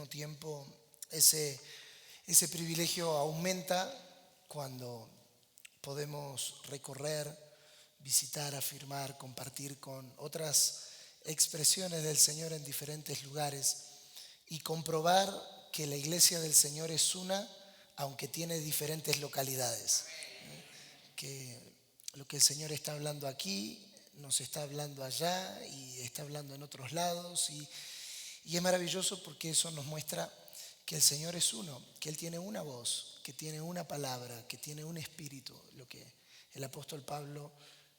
mismo tiempo ese privilegio aumenta cuando podemos recorrer, visitar, afirmar, compartir con otras expresiones del Señor en diferentes lugares y comprobar que la iglesia del Señor es una, aunque tiene diferentes localidades. Que lo que el Señor está hablando aquí, nos está hablando allá y está hablando en otros lados. Y es maravilloso porque eso nos muestra que el Señor es uno, que Él tiene una voz, que tiene una palabra, que tiene un espíritu. Lo que el apóstol Pablo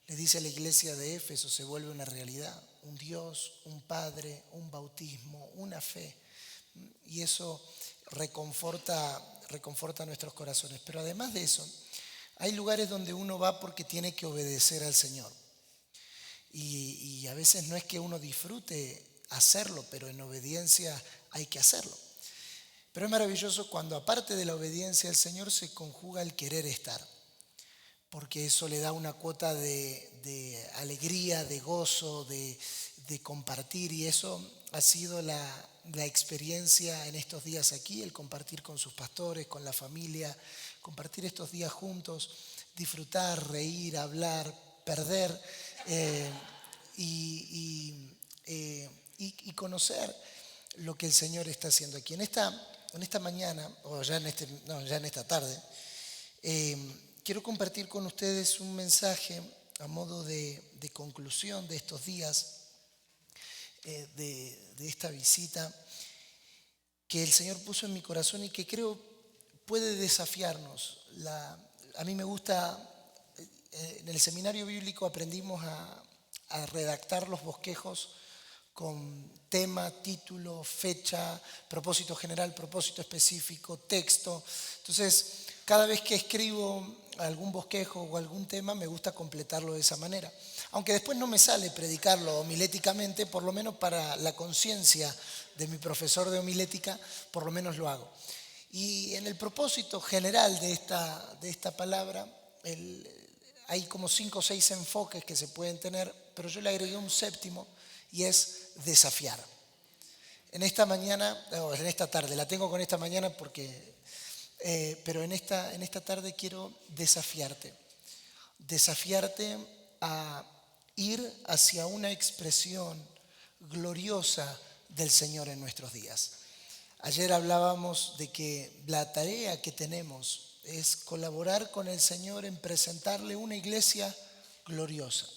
le dice a la iglesia de Éfeso se vuelve una realidad. Un Dios, un Padre, un bautismo, una fe. Y eso reconforta nuestros corazones. Pero además de eso, hay lugares donde uno va porque tiene que obedecer al Señor. Y a veces no es que uno disfrute hacerlo, pero en obediencia hay que hacerlo. Pero es maravilloso cuando aparte de la obediencia al Señor se conjuga el querer estar, porque eso le da una cuota de alegría, de gozo, de compartir, y eso ha sido la experiencia en estos días aquí, el compartir con sus pastores, con la familia, compartir estos días juntos, disfrutar, reír, hablar, perder y conocer lo que el Señor está haciendo aquí. En esta mañana, o ya en esta tarde, quiero compartir con ustedes un mensaje a modo de conclusión de estos días, de esta visita que el Señor puso en mi corazón y que creo puede desafiarnos. A mí me gusta, en el seminario bíblico aprendimos a redactar los bosquejos con tema, título, fecha, propósito general, propósito específico, texto. Entonces, cada vez que escribo algún bosquejo o algún tema, me gusta completarlo de esa manera. Aunque después no me sale predicarlo homiléticamente, por lo menos para la conciencia de mi profesor de homilética, por lo menos lo hago. Y en el propósito general de esta palabra, hay como 5 o 6 enfoques que se pueden tener, pero yo le agregué un séptimo y es desafiar. En esta mañana, o en esta tarde, la tengo con esta mañana porque, pero en esta tarde quiero desafiarte a ir hacia una expresión gloriosa del Señor en nuestros días. Ayer hablábamos de que la tarea que tenemos es colaborar con el Señor en presentarle una iglesia gloriosa.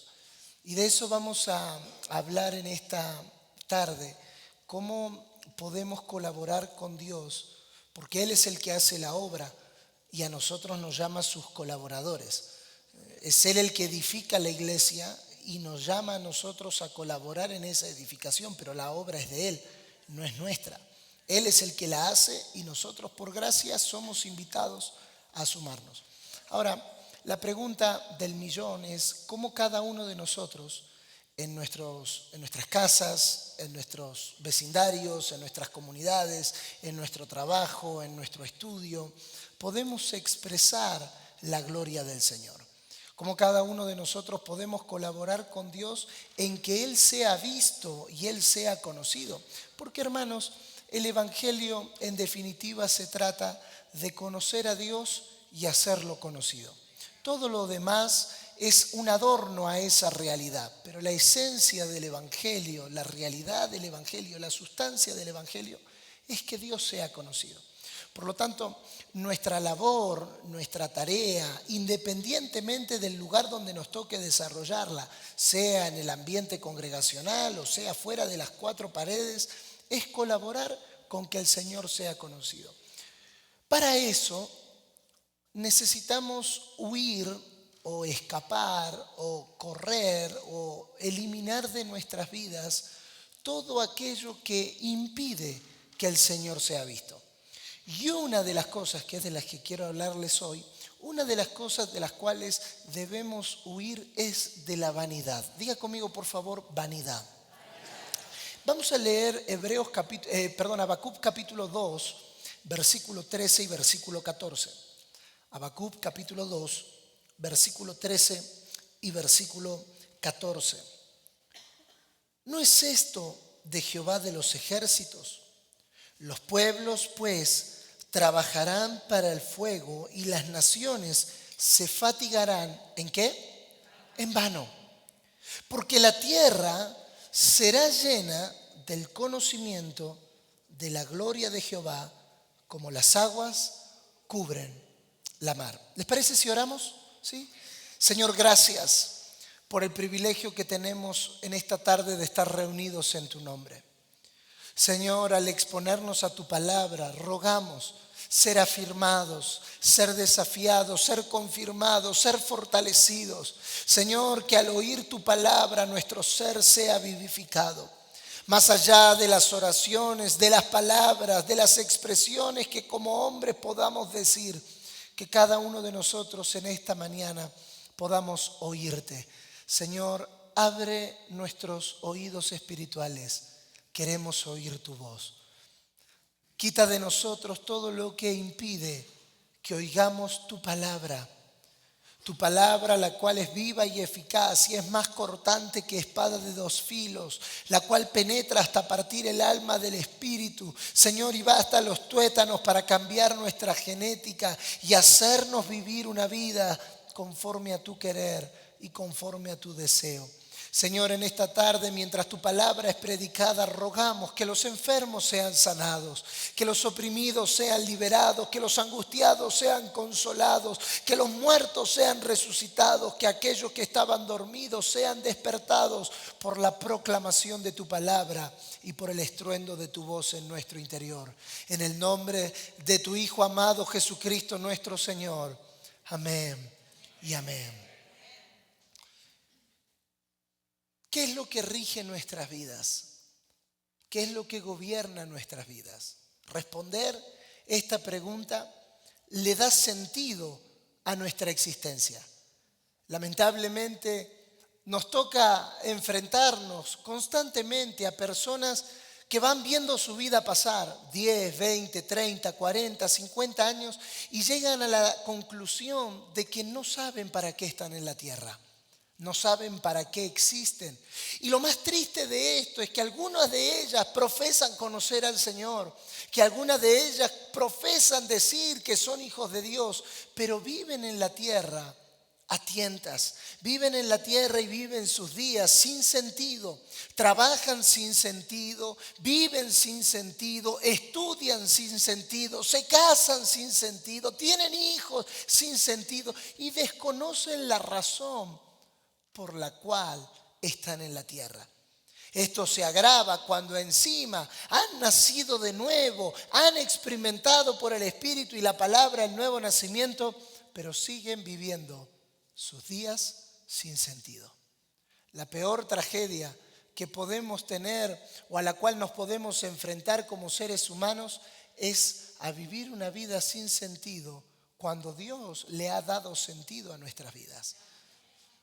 Y de eso vamos a hablar en esta tarde, cómo podemos colaborar con Dios, porque Él es el que hace la obra y a nosotros nos llama sus colaboradores. Es Él el que edifica la iglesia y nos llama a nosotros a colaborar en esa edificación, pero la obra es de Él, no es nuestra. Él es el que la hace y nosotros por gracia somos invitados a sumarnos. Ahora, la pregunta del millón es cómo cada uno de nosotros en nuestras casas, en nuestros vecindarios, en nuestras comunidades, en nuestro trabajo, en nuestro estudio, podemos expresar la gloria del Señor. Cómo cada uno de nosotros podemos colaborar con Dios en que Él sea visto y Él sea conocido. Porque, hermanos, el Evangelio en definitiva se trata de conocer a Dios y hacerlo conocido. Todo lo demás es un adorno a esa realidad, pero la esencia del Evangelio, la realidad del Evangelio, la sustancia del Evangelio es que Dios sea conocido. Por lo tanto, nuestra labor, nuestra tarea, independientemente del lugar donde nos toque desarrollarla, sea en el ambiente congregacional o sea fuera de las 4 paredes, es colaborar con que el Señor sea conocido. Para eso necesitamos huir o escapar o correr o eliminar de nuestras vidas todo aquello que impide que el Señor sea visto. Y una de las cosas, que es de las que quiero hablarles hoy, una de las cosas de las cuales debemos huir es de la vanidad. Diga conmigo, por favor, vanidad. Vamos a leer Habacuc capítulo 2, versículo 13 y versículo 14. Habacuc capítulo 2, versículo 13 y versículo 14. ¿No es esto de Jehová de los ejércitos? Los pueblos, pues, trabajarán para el fuego y las naciones se fatigarán. ¿En qué? En vano. Porque la tierra será llena del conocimiento de la gloria de Jehová, como las aguas cubren la mar. ¿Les parece si oramos? ¿Sí? Señor, gracias por el privilegio que tenemos en esta tarde de estar reunidos en tu nombre. Señor, al exponernos a tu palabra, rogamos ser afirmados, ser desafiados, ser confirmados, ser fortalecidos. Señor, que al oír tu palabra nuestro ser sea vivificado. Más allá de las oraciones, de las palabras, de las expresiones que como hombres podamos decir, que cada uno de nosotros en esta mañana podamos oírte. Señor, abre nuestros oídos espirituales. Queremos oír tu voz. Quita de nosotros todo lo que impide que oigamos tu palabra. Tu palabra, la cual es viva y eficaz y es más cortante que espada de dos filos, la cual penetra hasta partir el alma del espíritu, Señor, y va hasta los tuétanos para cambiar nuestra genética y hacernos vivir una vida conforme a tu querer y conforme a tu deseo. Señor, en esta tarde, mientras tu palabra es predicada, rogamos que los enfermos sean sanados, que los oprimidos sean liberados, que los angustiados sean consolados, que los muertos sean resucitados, que aquellos que estaban dormidos sean despertados por la proclamación de tu palabra y por el estruendo de tu voz en nuestro interior. En el nombre de tu Hijo amado Jesucristo nuestro Señor. Amén y amén. ¿Qué es lo que rige nuestras vidas? ¿Qué es lo que gobierna nuestras vidas? Responder esta pregunta le da sentido a nuestra existencia. Lamentablemente nos toca enfrentarnos constantemente a personas que van viendo su vida pasar 10, 20, 30, 40, 50 años y llegan a la conclusión de que no saben para qué están en la tierra. No saben para qué existen. Y lo más triste de esto es que algunas de ellas profesan conocer al Señor, que algunas de ellas profesan decir que son hijos de Dios, pero viven en la tierra a tientas. Viven en la tierra y viven sus días sin sentido. Trabajan sin sentido, viven sin sentido, estudian sin sentido, se casan sin sentido, tienen hijos sin sentido y desconocen la razón por la cual están en la tierra. Esto se agrava cuando encima han nacido de nuevo, han experimentado por el Espíritu y la palabra el nuevo nacimiento, pero siguen viviendo sus días sin sentido. La peor tragedia que podemos tener o a la cual nos podemos enfrentar como seres humanos es a vivir una vida sin sentido cuando Dios le ha dado sentido a nuestras vidas.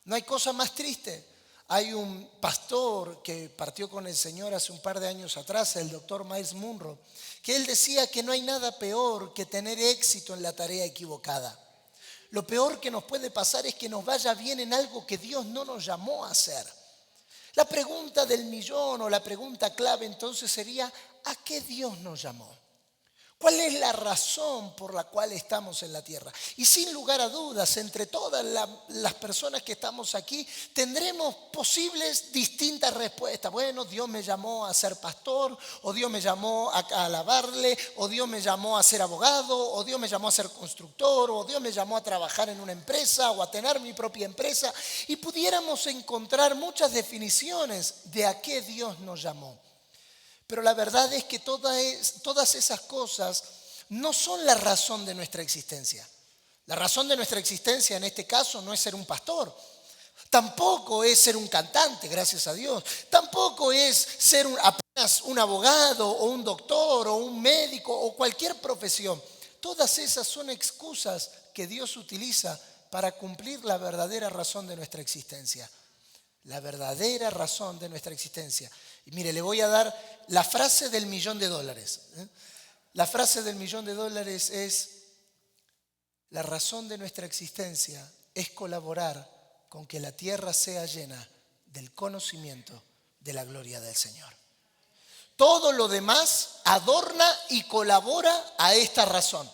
No hay cosa más triste. Hay un pastor que partió con el Señor hace un par de años atrás, el doctor Myles Munroe, que él decía que no hay nada peor que tener éxito en la tarea equivocada. Lo peor que nos puede pasar es que nos vaya bien en algo que Dios no nos llamó a hacer. La pregunta del millón o la pregunta clave entonces sería, ¿a qué Dios nos llamó? ¿Cuál es la razón por la cual estamos en la tierra? Y sin lugar a dudas, entre todas las personas que estamos aquí, tendremos posibles distintas respuestas. Bueno, Dios me llamó a ser pastor, o Dios me llamó a alabarle, o Dios me llamó a ser abogado, o Dios me llamó a ser constructor, o Dios me llamó a trabajar en una empresa o a tener mi propia empresa. Y pudiéramos encontrar muchas definiciones de a qué Dios nos llamó. Pero la verdad es que todas esas cosas no son la razón de nuestra existencia. La razón de nuestra existencia en este caso no es ser un pastor. Tampoco es ser un cantante, gracias a Dios. Tampoco es ser apenas un abogado o un doctor o un médico o cualquier profesión. Todas esas son excusas que Dios utiliza para cumplir la verdadera razón de nuestra existencia. La verdadera razón de nuestra existencia. Y mire, le voy a dar la frase del $1.000.000. La frase del $1.000.000 es: la razón de nuestra existencia es colaborar con que la tierra sea llena del conocimiento de la gloria del Señor. Todo lo demás adorna y colabora a esta razón.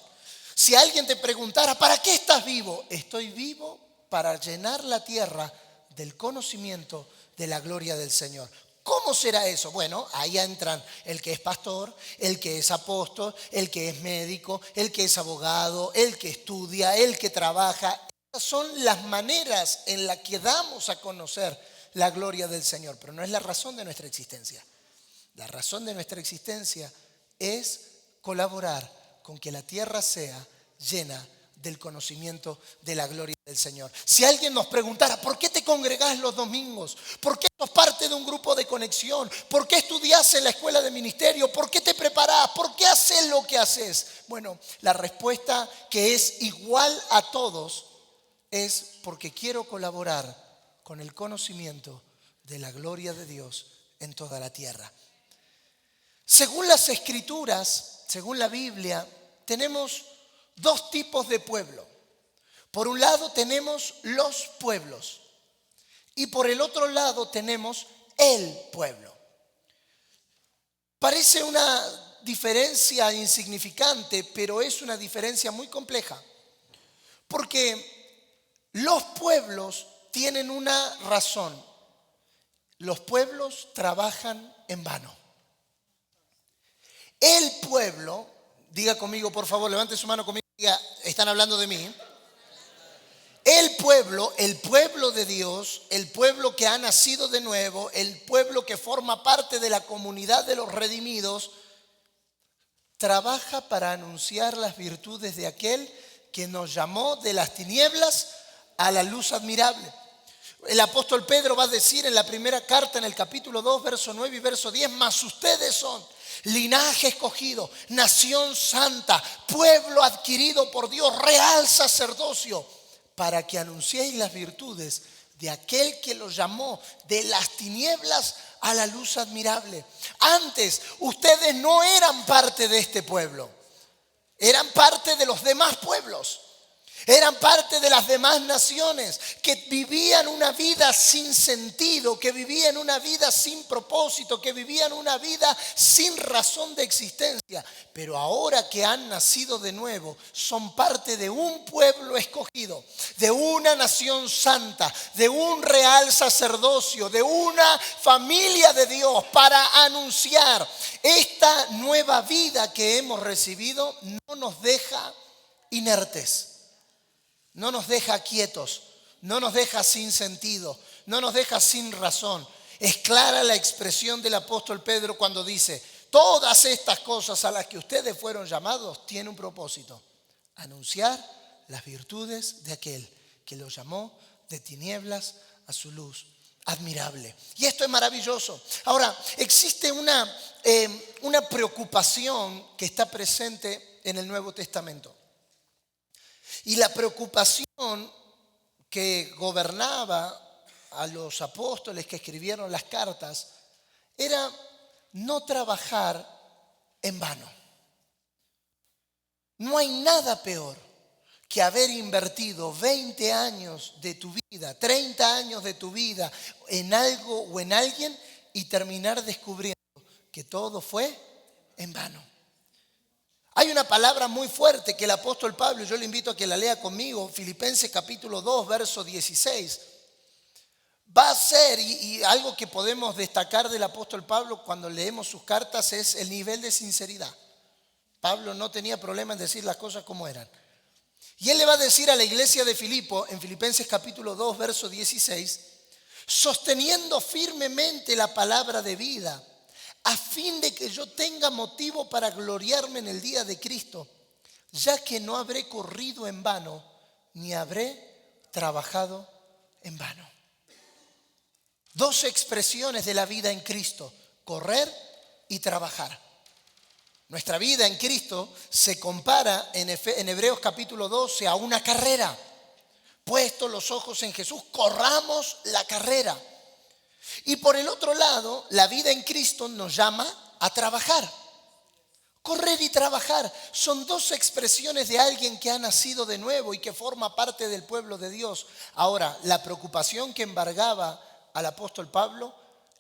Si alguien te preguntara, ¿para qué estás vivo? Estoy vivo para llenar la tierra del conocimiento de la gloria del Señor. ¿Cómo será eso? Bueno, ahí entran el que es pastor, el que es apóstol, el que es médico, el que es abogado, el que estudia, el que trabaja. Esas son las maneras en las que damos a conocer la gloria del Señor, pero no es la razón de nuestra existencia. La razón de nuestra existencia es colaborar con que la tierra sea llena del conocimiento de la gloria del Señor. Si alguien nos preguntara, ¿por qué te congregás los domingos? ¿Por qué sos parte de un grupo de conexión? ¿Por qué estudiás en la escuela de ministerio? ¿Por qué te preparás? ¿Por qué haces lo que haces? Bueno, la respuesta, que es igual a todos, es porque quiero colaborar con el conocimiento de la gloria de Dios en toda la tierra. Según las Escrituras, según la Biblia, tenemos dos tipos de pueblo. Por un lado tenemos los pueblos y por el otro lado tenemos el pueblo. Parece una diferencia insignificante, pero es una diferencia muy compleja. Porque los pueblos tienen una razón. Los pueblos trabajan en vano. El pueblo, diga conmigo por favor, levante su mano conmigo y diga, están hablando de mí. El pueblo de Dios, el pueblo que ha nacido de nuevo, el pueblo que forma parte de la comunidad de los redimidos, trabaja para anunciar las virtudes de aquel que nos llamó de las tinieblas a la luz admirable. El apóstol Pedro va a decir en la primera carta, en el capítulo 2, verso 9 y verso 10, mas ustedes son linaje escogido, nación santa, pueblo adquirido por Dios, real sacerdocio, para que anunciéis las virtudes de aquel que los llamó de las tinieblas a la luz admirable. Antes ustedes no eran parte de este pueblo, eran parte de los demás pueblos. Eran parte de las demás naciones que vivían una vida sin sentido, que vivían una vida sin propósito, que vivían una vida sin razón de existencia. Pero ahora que han nacido de nuevo, son parte de un pueblo escogido, de una nación santa, de un real sacerdocio, de una familia de Dios, para anunciar esta nueva vida que hemos recibido. No nos deja inertes. No nos deja quietos, no nos deja sin sentido, no nos deja sin razón. Es clara la expresión del apóstol Pedro cuando dice, todas estas cosas a las que ustedes fueron llamados tienen un propósito: anunciar las virtudes de aquel que los llamó de tinieblas a su luz admirable. Y esto es maravilloso. Ahora, existe una preocupación que está presente en el Nuevo Testamento. Y la preocupación que gobernaba a los apóstoles que escribieron las cartas era no trabajar en vano. No hay nada peor que haber invertido 20 años de tu vida, 30 años de tu vida en algo o en alguien y terminar descubriendo que todo fue en vano. Hay una palabra muy fuerte que el apóstol Pablo, yo le invito a que la lea conmigo, Filipenses capítulo 2, verso 16. Va a ser, y algo que podemos destacar del apóstol Pablo cuando leemos sus cartas, es el nivel de sinceridad. Pablo no tenía problema en decir las cosas como eran. Y él le va a decir a la iglesia de Filipo, en Filipenses capítulo 2, verso 16, sosteniendo firmemente la palabra de vida, a fin de que yo tenga motivo para gloriarme en el día de Cristo, ya que no habré corrido en vano, ni habré trabajado en vano. Dos expresiones de la vida en Cristo: correr y trabajar. Nuestra vida en Cristo se compara en Hebreos capítulo 12 a una carrera. Puestos los ojos en Jesús, corramos la carrera. Y por el otro lado, la vida en Cristo nos llama a trabajar. Correr y trabajar son dos expresiones de alguien que ha nacido de nuevo y que forma parte del pueblo de Dios. Ahora, la preocupación que embargaba al apóstol Pablo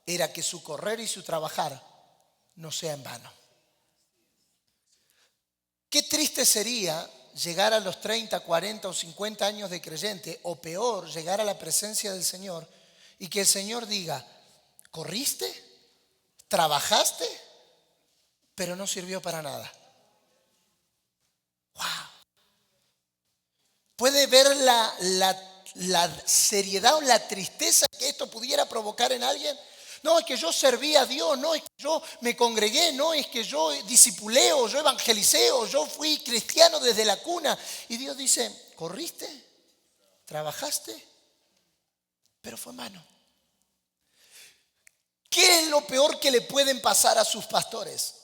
era que su correr y su trabajar no sea en vano. Qué triste sería llegar a los 30, 40 o 50 años de creyente, o peor, llegar a la presencia del Señor y que el Señor diga, ¿corriste? ¿Trabajaste? Pero no sirvió para nada. ¡Wow! ¿Puede ver la seriedad o la tristeza que esto pudiera provocar en alguien? No, es que yo serví a Dios, no, es que yo me congregué, no, es que yo discipulé o yo evangelicé o yo fui cristiano desde la cuna. Y Dios dice, ¿corriste? ¿Trabajaste? Pero fue en vano. ¿Qué es lo peor que le pueden pasar a sus pastores?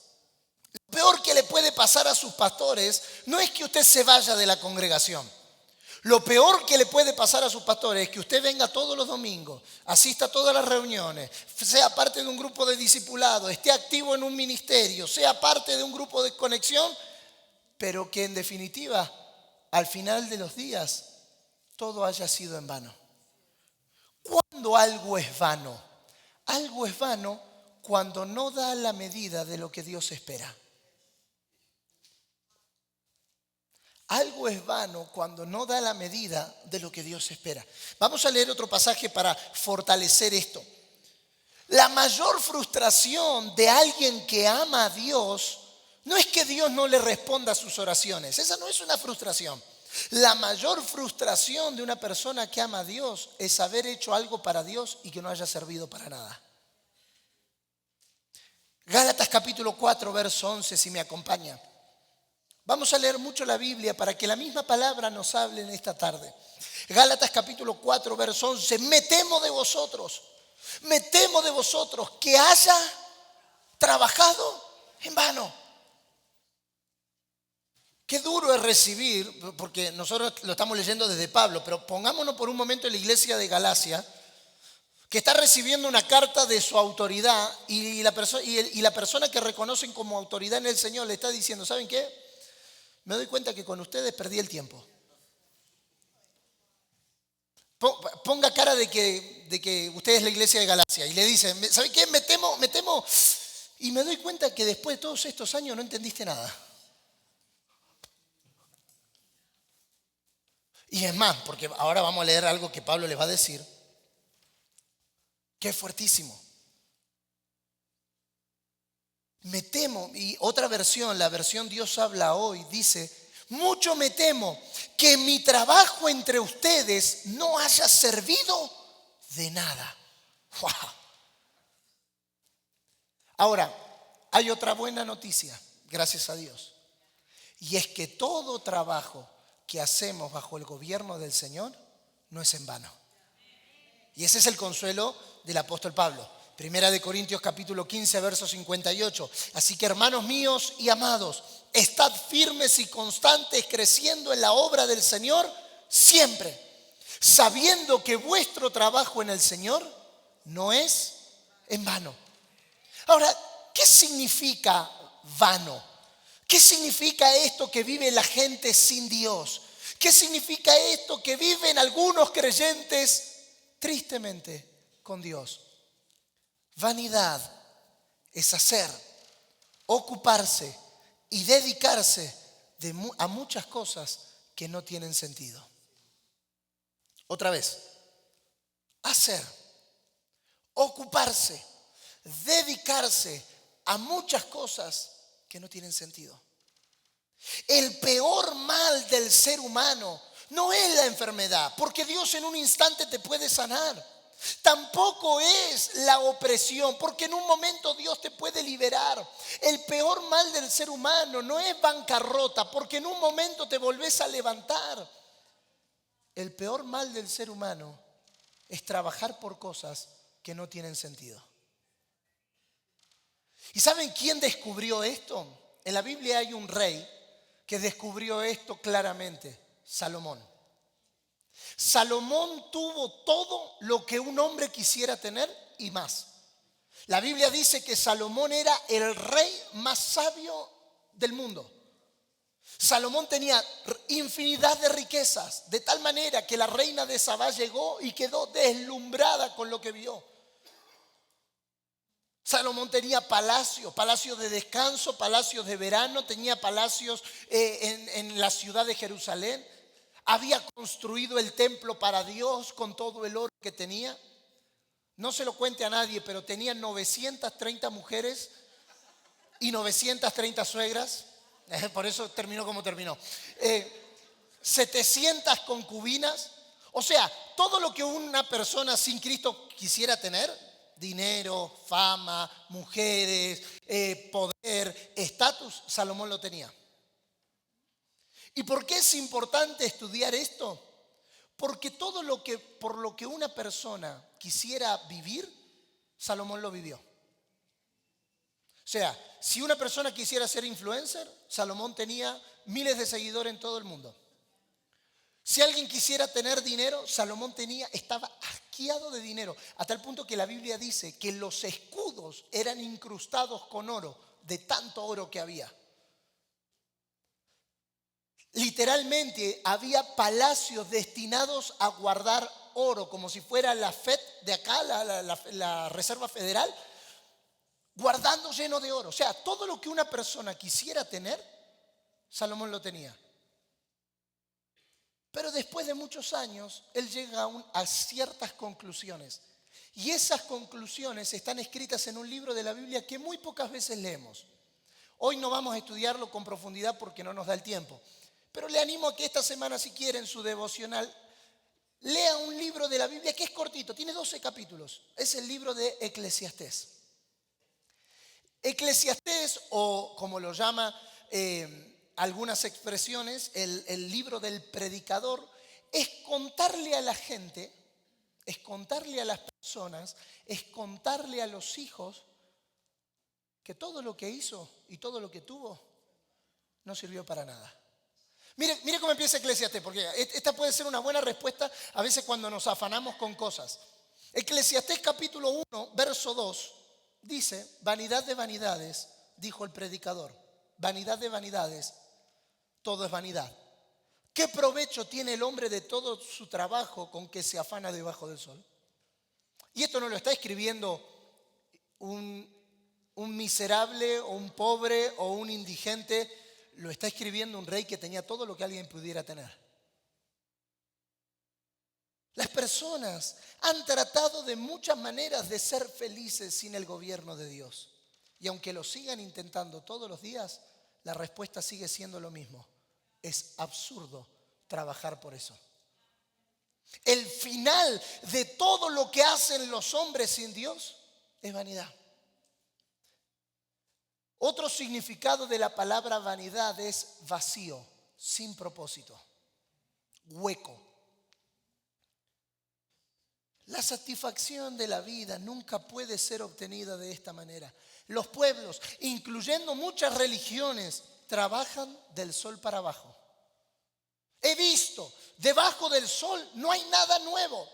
Lo peor que le puede pasar a sus pastores no es que usted se vaya de la congregación. Lo peor que le puede pasar a sus pastores es que usted venga todos los domingos, asista a todas las reuniones, sea parte de un grupo de discipulado, esté activo en un ministerio, sea parte de un grupo de conexión, pero que en definitiva, al final de los días, todo haya sido en vano. ¿Cuándo algo es vano? Algo es vano cuando no da la medida de lo que Dios espera. Algo es vano cuando no da la medida de lo que Dios espera. Vamos a leer otro pasaje para fortalecer esto. La mayor frustración de alguien que ama a Dios no es que Dios no le responda a sus oraciones. Esa no es una frustración. La mayor frustración de una persona que ama a Dios es haber hecho algo para Dios y que no haya servido para nada. Gálatas capítulo 4, verso 11, si me acompaña. Vamos a leer mucho la Biblia para que la misma palabra nos hable en esta tarde. Gálatas capítulo 4, verso 11. Me temo de vosotros que haya trabajado en vano. Qué duro es recibir, porque nosotros lo estamos leyendo desde Pablo, pero pongámonos por un momento en la iglesia de Galacia, que está recibiendo una carta de su autoridad y la persona que reconocen como autoridad en el Señor le está diciendo, ¿saben qué? Me doy cuenta que con ustedes perdí el tiempo. Ponga cara de que usted es la iglesia de Galacia y le dicen, ¿sabe qué? Me temo y me doy cuenta que después de todos estos años no entendiste nada. Y es más, porque ahora vamos a leer algo que Pablo les va a decir, que es fuertísimo. Me temo, y otra versión, la versión Dios habla hoy, dice, mucho me temo que mi trabajo entre ustedes no haya servido de nada. ¡Wow! Ahora, hay otra buena noticia, gracias a Dios, y es que todo trabajo que hacemos bajo el gobierno del Señor no es en vano. Y ese es el consuelo del apóstol Pablo. Primera de Corintios capítulo 15, verso 58. Así que hermanos míos y amados, estad firmes y constantes creciendo en la obra del Señor siempre, sabiendo que vuestro trabajo en el Señor no es en vano. Ahora, ¿qué significa vano? ¿Qué significa esto que vive la gente sin Dios? ¿Qué significa esto que viven algunos creyentes tristemente con Dios? Vanidad es hacer, ocuparse y dedicarse a muchas cosas que no tienen sentido. Otra vez, hacer, ocuparse, dedicarse a muchas cosas que no tienen sentido. El peor mal del ser humano no es la enfermedad, porque Dios en un instante te puede sanar. Tampoco es la opresión, porque en un momento Dios te puede liberar. El peor mal del ser humano no es bancarrota, porque en un momento te volvés a levantar. El peor mal del ser humano es trabajar por cosas que no tienen sentido. ¿Y saben quién descubrió esto? En la Biblia hay un rey que descubrió esto claramente, Salomón. Salomón tuvo todo lo que un hombre quisiera tener y más. La Biblia dice que Salomón era el rey más sabio del mundo. Salomón tenía infinidad de riquezas, de tal manera que la reina de Sabá llegó y quedó deslumbrada con lo que vio. Salomón tenía palacios, palacios de descanso, palacios de verano, tenía palacios en la ciudad de Jerusalén. Había construido el templo para Dios con todo el oro que tenía. No se lo cuente a nadie, pero tenía 930 mujeres y 930 suegras. Por eso terminó como terminó. 700 concubinas. O sea, todo lo que una persona sin Cristo quisiera tener, dinero, fama, mujeres, poder, estatus, Salomón lo tenía. ¿Y por qué es importante estudiar esto? Porque todo lo que, por lo que una persona quisiera vivir, Salomón lo vivió. O sea, si una persona quisiera ser influencer, Salomón tenía miles de seguidores en todo el mundo. Si alguien quisiera tener dinero, Salomón estaba asqueado de dinero, a tal punto que la Biblia dice que los escudos eran incrustados con oro, de tanto oro que había. Literalmente había palacios destinados a guardar oro, como si fuera la FED de acá, la Reserva Federal, guardando lleno de oro. O sea, todo lo que una persona quisiera tener, Salomón lo tenía. Pero después de muchos años, él llega a ciertas conclusiones. Y esas conclusiones están escritas en un libro de la Biblia que muy pocas veces leemos. Hoy no vamos a estudiarlo con profundidad porque no nos da el tiempo. Pero le animo a que esta semana, si quiere, en su devocional, lea un libro de la Biblia que es cortito, tiene 12 capítulos. Es el libro de Eclesiastés. Eclesiastés, o como lo llama algunas expresiones, el libro del predicador, es contarle a la gente, es contarle a las personas, es contarle a los hijos que todo lo que hizo y todo lo que tuvo no sirvió para nada. Mire cómo empieza Eclesiastés, porque esta puede ser una buena respuesta a veces cuando nos afanamos con cosas. Eclesiastés capítulo 1, verso 2, dice: vanidad de vanidades, dijo el predicador, vanidad de vanidades, todo es vanidad. ¿Qué provecho tiene el hombre de todo su trabajo con que se afana debajo del sol? Y esto no lo está escribiendo un miserable o un pobre o un indigente, lo está escribiendo un rey que tenía todo lo que alguien pudiera tener. Las personas han tratado de muchas maneras de ser felices sin el gobierno de Dios. Y aunque lo sigan intentando todos los días, la respuesta sigue siendo lo mismo. Es absurdo trabajar por eso. El final de todo lo que hacen los hombres sin Dios es vanidad. Otro significado de la palabra vanidad es vacío, sin propósito, hueco. La satisfacción de la vida nunca puede ser obtenida de esta manera. Los pueblos, incluyendo muchas religiones, trabajan del sol para abajo. He visto, debajo del sol no hay nada nuevo.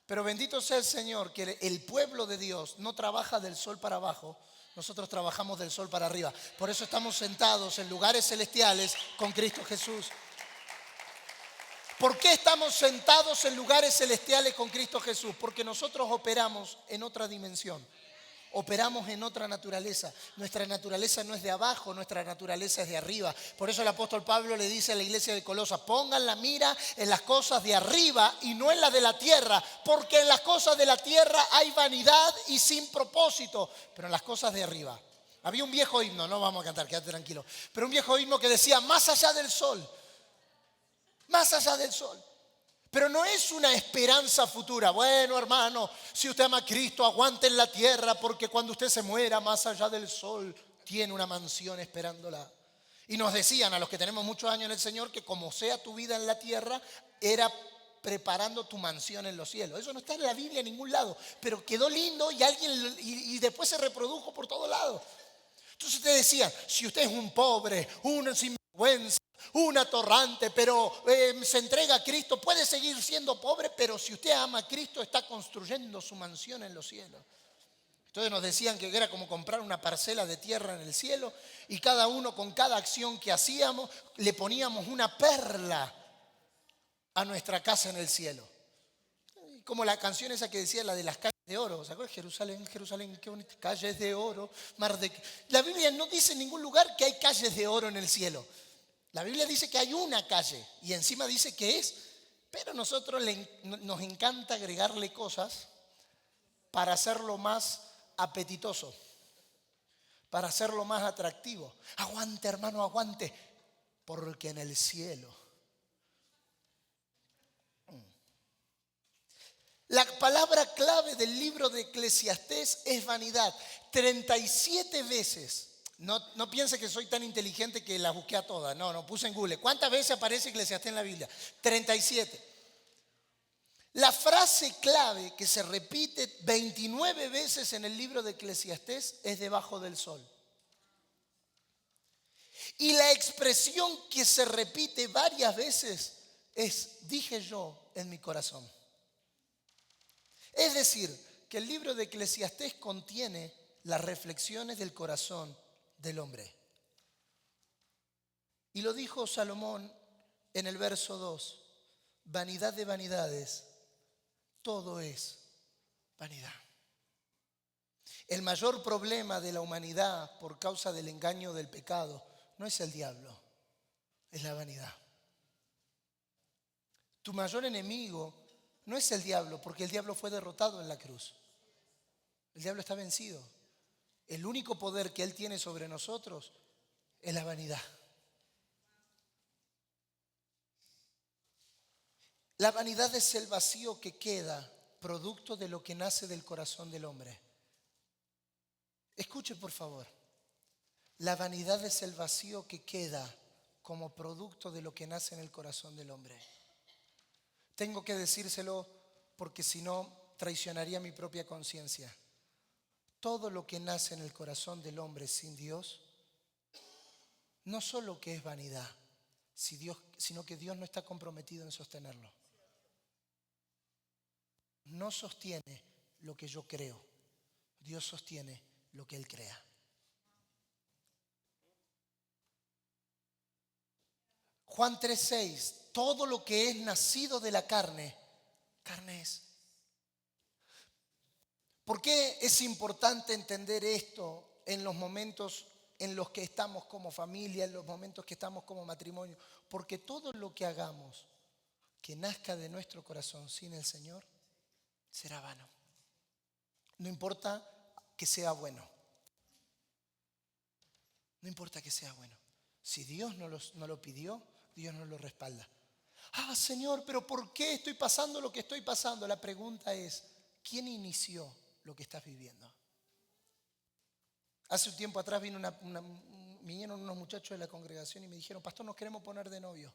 Pero bendito sea el Señor que el pueblo de Dios no trabaja del sol para abajo. Nosotros trabajamos del sol para arriba. Por eso estamos sentados en lugares celestiales con Cristo Jesús. ¿Por qué estamos sentados en lugares celestiales con Cristo Jesús? Porque nosotros operamos en otra dimensión. Operamos en otra naturaleza. Nuestra naturaleza no es de abajo, nuestra naturaleza es de arriba. Por eso el apóstol Pablo le dice a la iglesia de Colosas: pongan la mira en las cosas de arriba y no en las de la tierra, porque en las cosas de la tierra hay vanidad y sin propósito, pero en las cosas de arriba. Había un viejo himno, no vamos a cantar, quédate tranquilo, pero un viejo himno que decía: más allá del sol, más allá del sol. Pero no es una esperanza futura. Bueno, hermano, si usted ama a Cristo, aguante en la tierra, porque cuando usted se muera, más allá del sol, tiene una mansión esperándola. Y nos decían a los que tenemos muchos años en el Señor que como sea tu vida en la tierra, era preparando tu mansión en los cielos. Eso no está en la Biblia en ningún lado, pero quedó lindo y después se reprodujo por todos lados. Entonces te decían: si usted es un pobre, un sinvergüenza, un atorrante, pero se entrega a Cristo, puede seguir siendo pobre, pero si usted ama a Cristo, está construyendo su mansión en los cielos. Entonces nos decían que era como comprar una parcela de tierra en el cielo, y cada uno con cada acción que hacíamos le poníamos una perla a nuestra casa en el cielo. Como la canción esa que decía, la de las calles de oro. ¿Se acuerdan? Jerusalén, Jerusalén, qué bonito. Calles de oro, mar de... La Biblia no dice en ningún lugar que hay calles de oro en el cielo. La Biblia dice que hay una calle y encima dice que es, pero a nosotros nos encanta agregarle cosas para hacerlo más apetitoso, para hacerlo más atractivo. Aguante, hermano, aguante, porque en el cielo. La palabra clave del libro de Eclesiastés es vanidad. 37 veces. No piense que soy tan inteligente que las busqué a todas. No, puse en Google. ¿Cuántas veces aparece Eclesiastés en la Biblia? 37. La frase clave que se repite 29 veces en el libro de Eclesiastés es debajo del sol. Y la expresión que se repite varias veces es dije yo en mi corazón. Es decir, que el libro de Eclesiastés contiene las reflexiones del corazón del hombre. Y lo dijo Salomón en el verso 2. Vanidad de vanidades, todo es vanidad. El mayor problema de la humanidad por causa del engaño del pecado no es el diablo, es la vanidad. Tu mayor enemigo no es el diablo, porque el diablo fue derrotado en la cruz. El diablo está vencido. El único poder que él tiene sobre nosotros es la vanidad. La vanidad es el vacío que queda producto de lo que nace del corazón del hombre. Escuche, por favor. La vanidad es el vacío que queda como producto de lo que nace en el corazón del hombre. Tengo que decírselo porque si no traicionaría mi propia conciencia. Todo lo que nace en el corazón del hombre sin Dios, no solo que es vanidad, sino que Dios no está comprometido en sostenerlo. No sostiene lo que yo creo, Dios sostiene lo que Él crea. Juan 3:6, todo lo que es nacido de la carne, carne es. ¿Por qué es importante entender esto en los momentos en los que estamos como familia, en los momentos que estamos como matrimonio? Porque todo lo que hagamos que nazca de nuestro corazón sin el Señor será vano. No importa que sea bueno. No importa que sea bueno. Si Dios no lo pidió, Dios no lo respalda. Señor, pero ¿por qué estoy pasando lo que estoy pasando? La pregunta es, ¿quién inició lo que estás viviendo? Hace un tiempo atrás vinieron unos muchachos de la congregación y me dijeron, pastor, nos queremos poner de novio.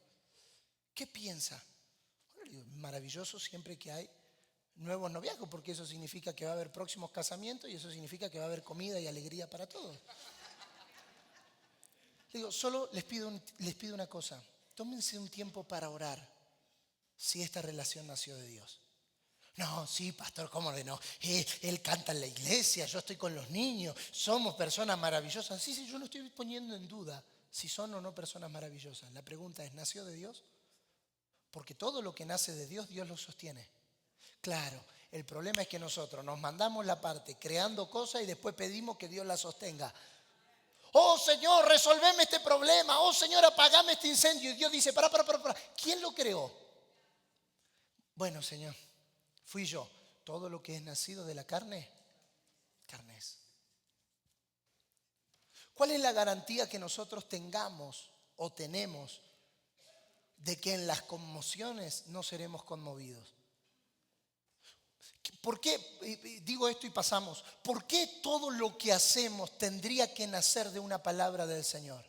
¿Qué piensa? Bueno, digo, maravilloso siempre que hay nuevos noviazgos, porque eso significa que va a haber próximos casamientos y eso significa que va a haber comida y alegría para todos. Digo, solo les pido una cosa. Tómense un tiempo para orar si esta relación nació de Dios. No, sí, pastor, ¿cómo de no? Él canta en la iglesia, yo estoy con los niños, somos personas maravillosas. Sí, yo no estoy poniendo en duda si son o no personas maravillosas. La pregunta es, ¿nació de Dios? Porque todo lo que nace de Dios, Dios lo sostiene. Claro, el problema es que nosotros nos mandamos la parte creando cosas y después pedimos que Dios la sostenga. Oh Señor, resolveme este problema. Oh Señor, apagame este incendio. Y Dios dice, para. ¿Quién lo creó? Bueno, Señor, fui yo. Todo lo que es nacido de la carne, carne es. ¿Cuál es la garantía que nosotros tengamos o tenemos de que en las conmociones no seremos conmovidos? ¿Por qué digo esto y pasamos? ¿Por qué todo lo que hacemos tendría que nacer de una palabra del Señor?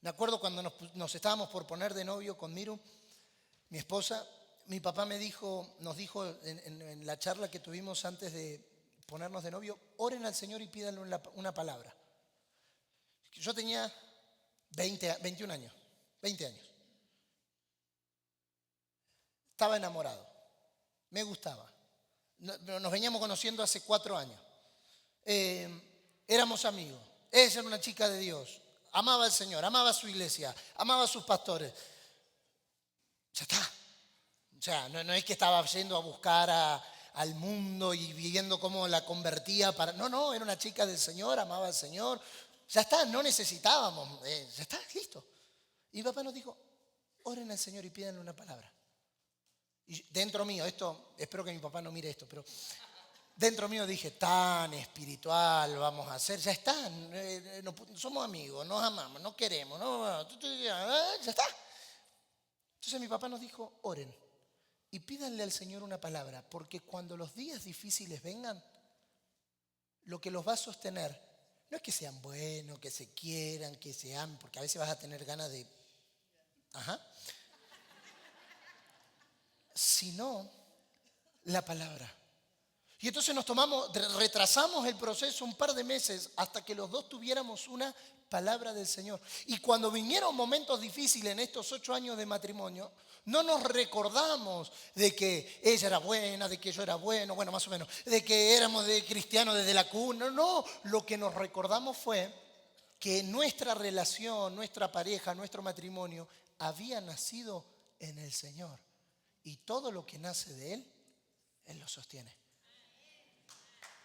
Me acuerdo cuando nos estábamos por poner de novio con Miru, mi esposa, mi papá nos dijo en la charla que tuvimos antes de ponernos de novio, oren al Señor y pídanle una palabra. Yo tenía 21 años, 20 años. Estaba enamorado, me gustaba. Nos veníamos conociendo hace 4 años. Éramos amigos. Ella era una chica de Dios. Amaba al Señor, amaba a su iglesia, amaba a sus pastores. Ya está. O sea, no es que estaba yendo a buscar al mundo y viendo cómo la convertía para... No, era una chica del Señor, amaba al Señor. Ya está, no necesitábamos, ya está, listo. Y mi papá nos dijo, oren al Señor y pídanle una palabra. Y dentro mío, esto, espero que mi papá no mire esto, pero dentro mío dije, tan espiritual vamos a hacer, ya está, no, somos amigos, nos amamos, no queremos, ya está. Entonces mi papá nos dijo, oren y pídanle al Señor una palabra, porque cuando los días difíciles vengan, lo que los va a sostener no es que sean buenos, que se quieran, que se amen, porque a veces vas a tener ganas de... sino la palabra. Y entonces retrasamos el proceso un par de meses hasta que los dos tuviéramos una palabra del Señor. Y cuando vinieron momentos difíciles en estos 8 años de matrimonio, no nos recordamos de que ella era buena, de que yo era bueno, más o menos, de que éramos de cristianos desde la cuna. No, lo que nos recordamos fue que nuestra relación, nuestra pareja, nuestro matrimonio había nacido en el Señor. Y todo lo que nace de Él, Él lo sostiene.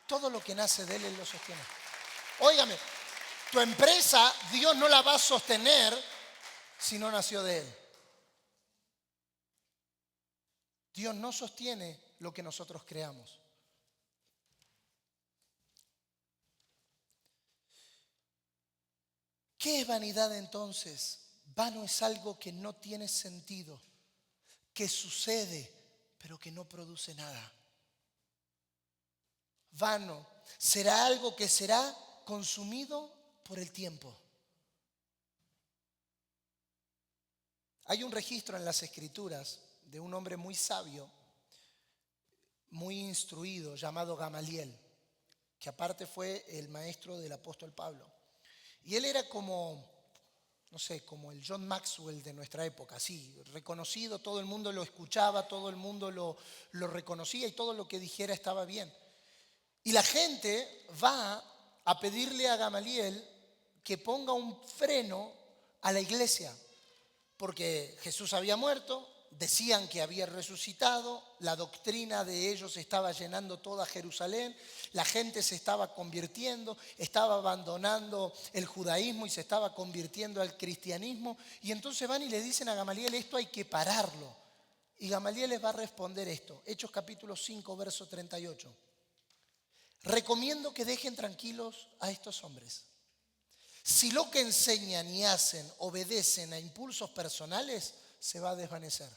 Todo lo que nace de Él, Él lo sostiene. Óigame, tu empresa, Dios no la va a sostener si no nació de Él. Dios no sostiene lo que nosotros creamos. ¿Qué es vanidad entonces? Vano es algo que no tiene sentido, que sucede, pero que no produce nada. Vano será algo que será consumido por el tiempo. Hay un registro en las Escrituras de un hombre muy sabio, muy instruido, llamado Gamaliel, que aparte fue el maestro del apóstol Pablo. Y él era como el John Maxwell de nuestra época, así, reconocido, todo el mundo lo escuchaba, todo el mundo lo reconocía y todo lo que dijera estaba bien. Y la gente va a pedirle a Gamaliel que ponga un freno a la iglesia, porque Jesús había muerto, decían que había resucitado, la doctrina de ellos estaba llenando toda Jerusalén, la gente se estaba convirtiendo, estaba abandonando el judaísmo y se estaba convirtiendo al cristianismo. Y entonces van y le dicen a Gamaliel, esto hay que pararlo. Y Gamaliel les va a responder esto, Hechos capítulo 5, verso 38. Recomiendo que dejen tranquilos a estos hombres. Si lo que enseñan y hacen obedecen a impulsos personales, se va a desvanecer.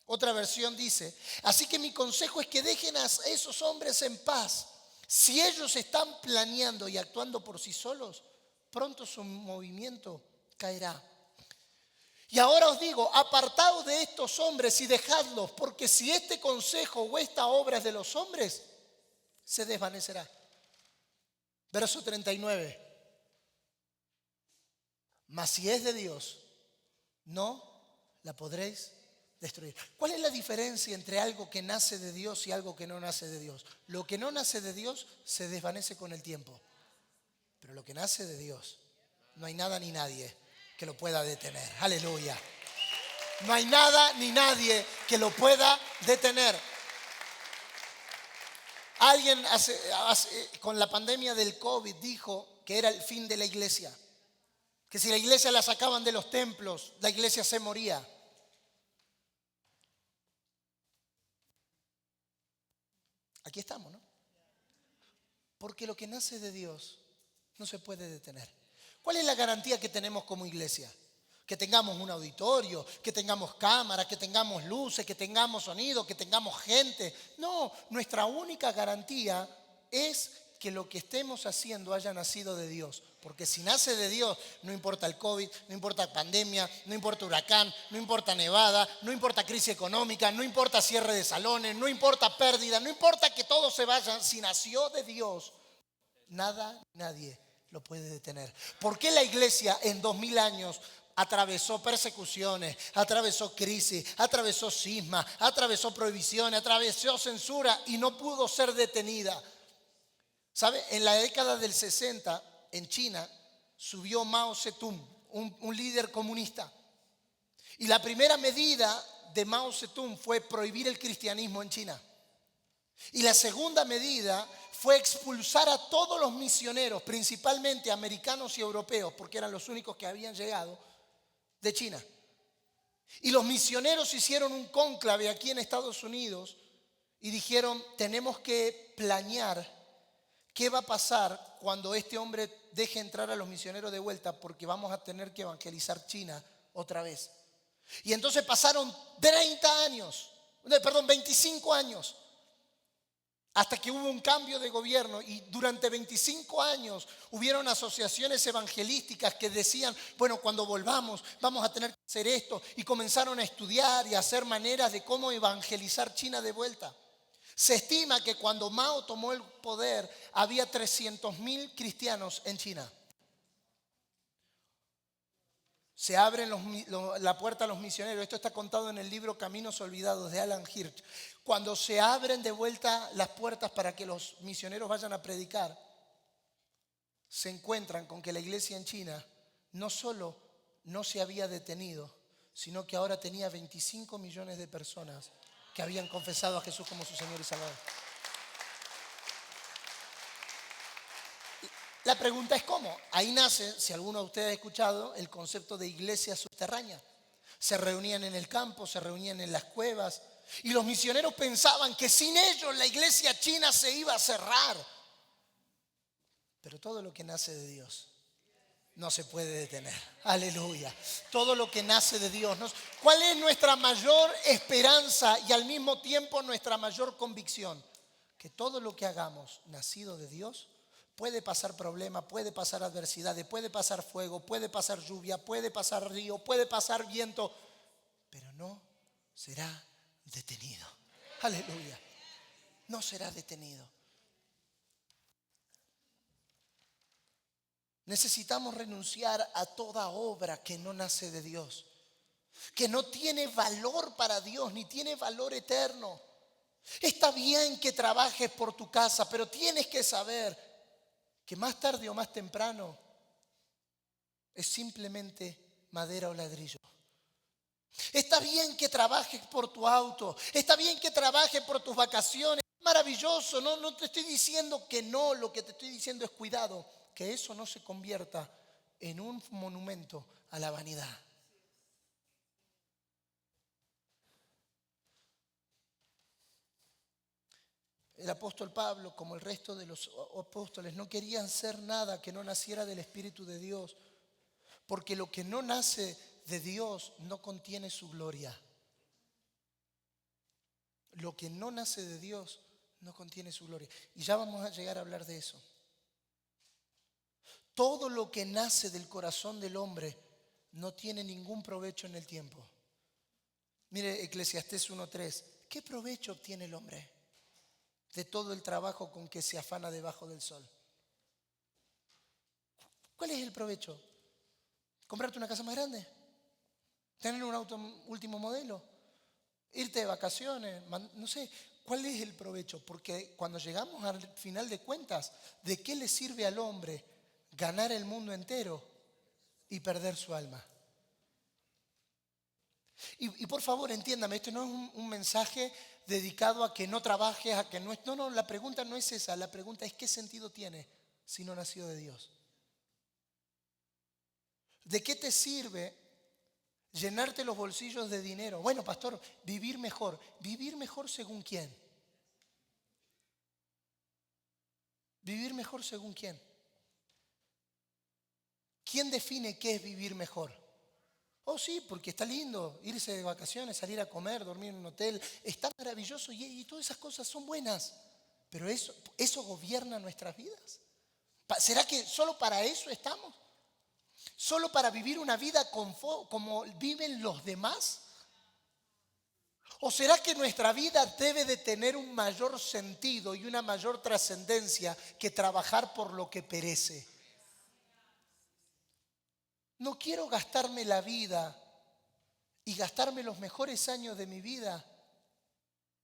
Otra versión dice, así que mi consejo es que dejen a esos hombres en paz. Si ellos están planeando y actuando por sí solos, pronto su movimiento caerá. Y ahora os digo, apartaos de estos hombres y dejadlos, porque si este consejo o esta obra es de los hombres, se desvanecerá. Verso 39. Mas si es de Dios, no la podréis destruir. ¿Cuál es la diferencia entre algo que nace de Dios y algo que no nace de Dios? Lo que no nace de Dios se desvanece con el tiempo. Pero lo que nace de Dios, no hay nada ni nadie que lo pueda detener. Aleluya. No hay nada ni nadie que lo pueda detener. Alguien con la pandemia del COVID dijo que era el fin de la iglesia. Que si la iglesia la sacaban de los templos, la iglesia se moría. Aquí estamos, ¿no? Porque lo que nace de Dios no se puede detener. ¿Cuál es la garantía que tenemos como iglesia? Que tengamos un auditorio, que tengamos cámaras, que tengamos luces, que tengamos sonido, que tengamos gente. No, nuestra única garantía es que lo que estemos haciendo haya nacido de Dios. Porque si nace de Dios, no importa el COVID, no importa pandemia, no importa huracán, no importa nevada, no importa crisis económica, no importa cierre de salones, no importa pérdida, no importa que todo se vaya. Si nació de Dios, nada, nadie lo puede detener. ¿Por qué la iglesia en 2000 años atravesó persecuciones, atravesó crisis, atravesó cisma, atravesó prohibiciones, atravesó censura y no pudo ser detenida? ¿Sabe? En la década del 60, en China, subió Mao Zedong, un líder comunista. Y la primera medida de Mao Zedong fue prohibir el cristianismo en China. Y la segunda medida fue expulsar a todos los misioneros, principalmente americanos y europeos, porque eran los únicos que habían llegado de China. Y los misioneros hicieron un cónclave aquí en Estados Unidos y dijeron, tenemos que planear qué va a pasar cuando este hombre deje entrar a los misioneros de vuelta, porque vamos a tener que evangelizar China otra vez. Y entonces pasaron 25 años, hasta que hubo un cambio de gobierno, y durante 25 años hubieron asociaciones evangelísticas que decían, bueno, cuando volvamos vamos a tener que hacer esto, y comenzaron a estudiar y a hacer maneras de cómo evangelizar China de vuelta. Se estima que cuando Mao tomó el poder había 300,000 cristianos en China. Se abren la puerta a los misioneros. Esto está contado en el libro Caminos Olvidados de Alan Hirsch. Cuando se abren de vuelta las puertas para que los misioneros vayan a predicar, se encuentran con que la iglesia en China no solo no se había detenido, sino que ahora tenía 25 millones de personas que habían confesado a Jesús como su Señor y Salvador. La pregunta es cómo. Ahí nace, si alguno de ustedes ha escuchado, el concepto de iglesia subterránea. Se reunían en el campo, se reunían en las cuevas, y los misioneros pensaban que sin ellos la iglesia china se iba a cerrar. Pero todo lo que nace de Dios no se puede detener. Aleluya. Todo lo que nace de Dios. ¿Cuál es nuestra mayor esperanza y al mismo tiempo nuestra mayor convicción? Que todo lo que hagamos nacido de Dios puede pasar problemas, puede pasar adversidades, puede pasar fuego, puede pasar lluvia, puede pasar río, puede pasar viento, pero no será detenido. Aleluya. No será detenido. Necesitamos renunciar a toda obra que no nace de Dios, que no tiene valor para Dios ni tiene valor eterno. Está bien que trabajes por tu casa, pero tienes que saber que más tarde o más temprano es simplemente madera o ladrillo. Está bien que trabajes por tu auto, está bien que trabajes por tus vacaciones, es maravilloso, no te estoy diciendo que no, lo que te estoy diciendo es cuidado, que eso no se convierta en un monumento a la vanidad. El apóstol Pablo, como el resto de los apóstoles, no querían ser nada que no naciera del Espíritu de Dios, porque lo que no nace de Dios no contiene su gloria. Lo que no nace de Dios no contiene su gloria. Y ya vamos a llegar a hablar de eso. Todo lo que nace del corazón del hombre no tiene ningún provecho en el tiempo. Mire Eclesiastés 1:3. ¿Qué provecho obtiene el hombre de todo el trabajo con que se afana debajo del sol? ¿Cuál es el provecho? ¿Comprarte una casa más grande? ¿Tener un auto último modelo? ¿Irte de vacaciones? No sé. ¿Cuál es el provecho? Porque cuando llegamos al final de cuentas, ¿de qué le sirve al hombre ganar el mundo entero y perder su alma? Y por favor, entiéndame, esto no es un mensaje dedicado a que no trabajes, a que no... No, la pregunta no es esa. La pregunta es ¿qué sentido tiene si no nació de Dios? ¿De qué te sirve llenarte los bolsillos de dinero? Bueno, pastor, vivir mejor. ¿Vivir mejor según quién? ¿Vivir mejor según quién? ¿Quién define qué es vivir mejor? Oh, sí, porque está lindo irse de vacaciones, salir a comer, dormir en un hotel. Está maravilloso y todas esas cosas son buenas. Pero eso gobierna nuestras vidas. ¿Será que solo para eso estamos? ¿Solo para vivir una vida como viven los demás? ¿O será que nuestra vida debe de tener un mayor sentido y una mayor trascendencia que trabajar por lo que perece? No quiero gastarme la vida y gastarme los mejores años de mi vida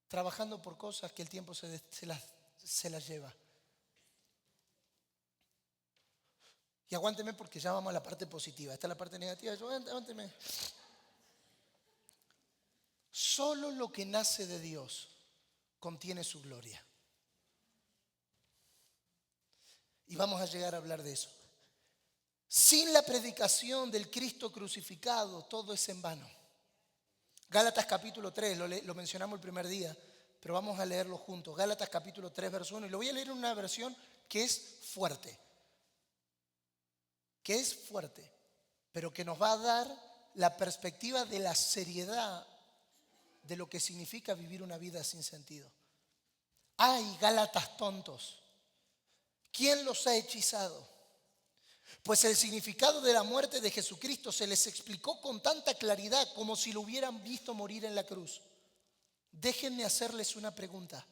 trabajando por cosas que el tiempo se las lleva. Y aguánteme porque ya vamos a la parte positiva. Esta es la parte negativa. Aguánteme. Solo lo que nace de Dios contiene su gloria. Y vamos a llegar a hablar de eso. Sin la predicación del Cristo crucificado, todo es en vano. Gálatas capítulo 3, lo mencionamos el primer día, pero vamos a leerlo juntos. Gálatas capítulo 3, verso 1. Y lo voy a leer en una versión que es fuerte. Pero que nos va a dar la perspectiva de la seriedad de lo que significa vivir una vida sin sentido. ¡Ay, Gálatas tontos! ¿Quién los ha hechizado? Pues el significado de la muerte de Jesucristo se les explicó con tanta claridad como si lo hubieran visto morir en la cruz. Déjenme hacerles una pregunta.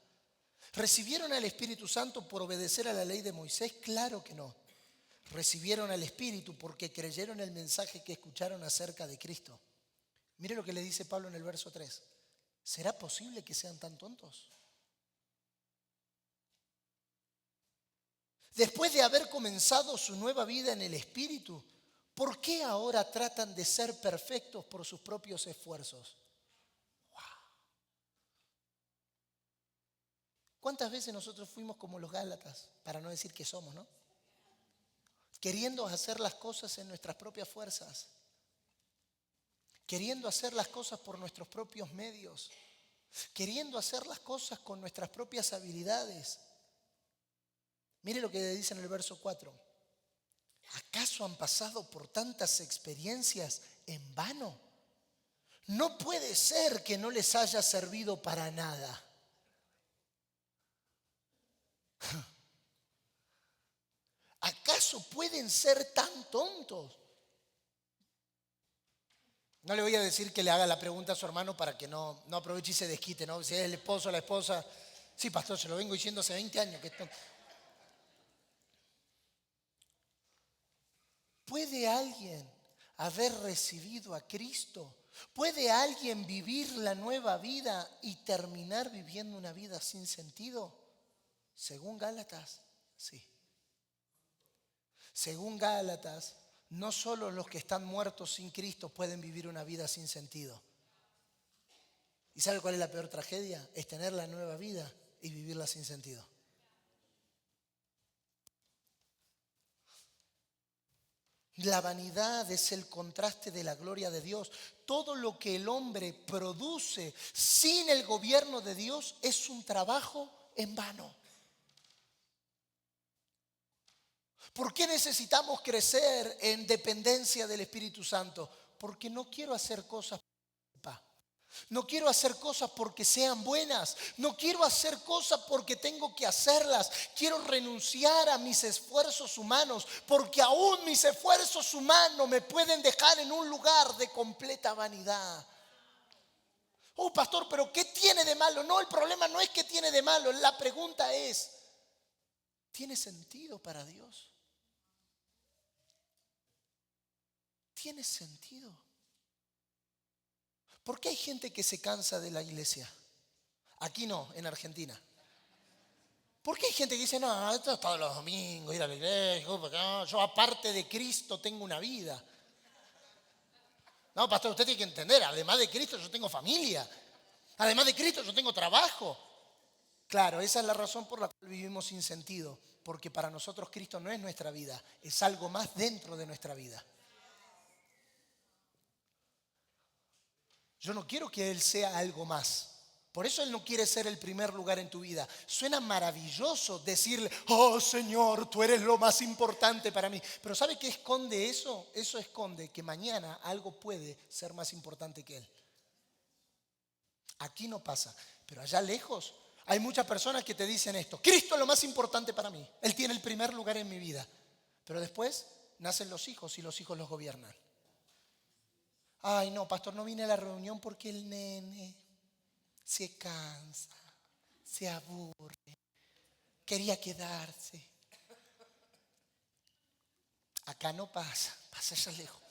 ¿Recibieron al Espíritu Santo por obedecer a la ley de Moisés? Claro que no. Recibieron al Espíritu porque creyeron el mensaje que escucharon acerca de Cristo. Mire lo que le dice Pablo en el verso 3. ¿Será posible que sean tan tontos? Después de haber comenzado su nueva vida en el Espíritu, ¿por qué ahora tratan de ser perfectos por sus propios esfuerzos? ¡Wow! ¿Cuántas veces nosotros fuimos como los Gálatas? Para no decir que somos, ¿no? Queriendo hacer las cosas en nuestras propias fuerzas. Queriendo hacer las cosas por nuestros propios medios. Queriendo hacer las cosas con nuestras propias habilidades. Mire lo que dice en el verso 4. ¿Acaso han pasado por tantas experiencias en vano? No puede ser que no les haya servido para nada. ¿Acaso pueden ser tan tontos? No le voy a decir que le haga la pregunta a su hermano para que no aproveche y se desquite, ¿no? Si es el esposo o la esposa. Sí, pastor, se lo vengo diciendo hace 20 años. ¿Puede alguien haber recibido a Cristo? ¿Puede alguien vivir la nueva vida y terminar viviendo una vida sin sentido? Según Gálatas, sí. Según Gálatas, no solo los que están muertos sin Cristo pueden vivir una vida sin sentido. ¿Y sabe cuál es la peor tragedia? Es tener la nueva vida y vivirla sin sentido. La vanidad es el contraste de la gloria de Dios. Todo lo que el hombre produce sin el gobierno de Dios es un trabajo en vano. ¿Por qué necesitamos crecer en dependencia del Espíritu Santo? Porque no quiero hacer cosas por culpa. No quiero hacer cosas porque sean buenas. No quiero hacer cosas porque tengo que hacerlas. Quiero renunciar a mis esfuerzos humanos, porque aún mis esfuerzos humanos me pueden dejar en un lugar de completa vanidad. Oh, pastor, pero ¿qué tiene de malo? No, el problema no es qué tiene de malo. La pregunta es, ¿tiene sentido para Dios? ¿Tiene sentido? ¿Por qué hay gente que se cansa de la iglesia? Aquí no, en Argentina. ¿Por qué hay gente que dice, no, esto es todos los domingos, ir a la iglesia, yo aparte de Cristo tengo una vida? No, pastor, usted tiene que entender, además de Cristo yo tengo familia. Además de Cristo yo tengo trabajo. Claro, esa es la razón por la cual vivimos sin sentido. Porque para nosotros Cristo no es nuestra vida, es algo más dentro de nuestra vida. Yo no quiero que Él sea algo más. Por eso Él no quiere ser el primer lugar en tu vida. Suena maravilloso decirle, oh Señor, tú eres lo más importante para mí. Pero ¿sabe qué esconde eso? Eso esconde que mañana algo puede ser más importante que Él. Aquí no pasa, pero allá lejos hay muchas personas que te dicen esto. Cristo es lo más importante para mí. Él tiene el primer lugar en mi vida. Pero después nacen los hijos y los hijos los gobiernan. Ay, no, pastor, no vine a la reunión porque el nene se cansa, se aburre, quería quedarse. Acá no pasa, pasa allá lejos.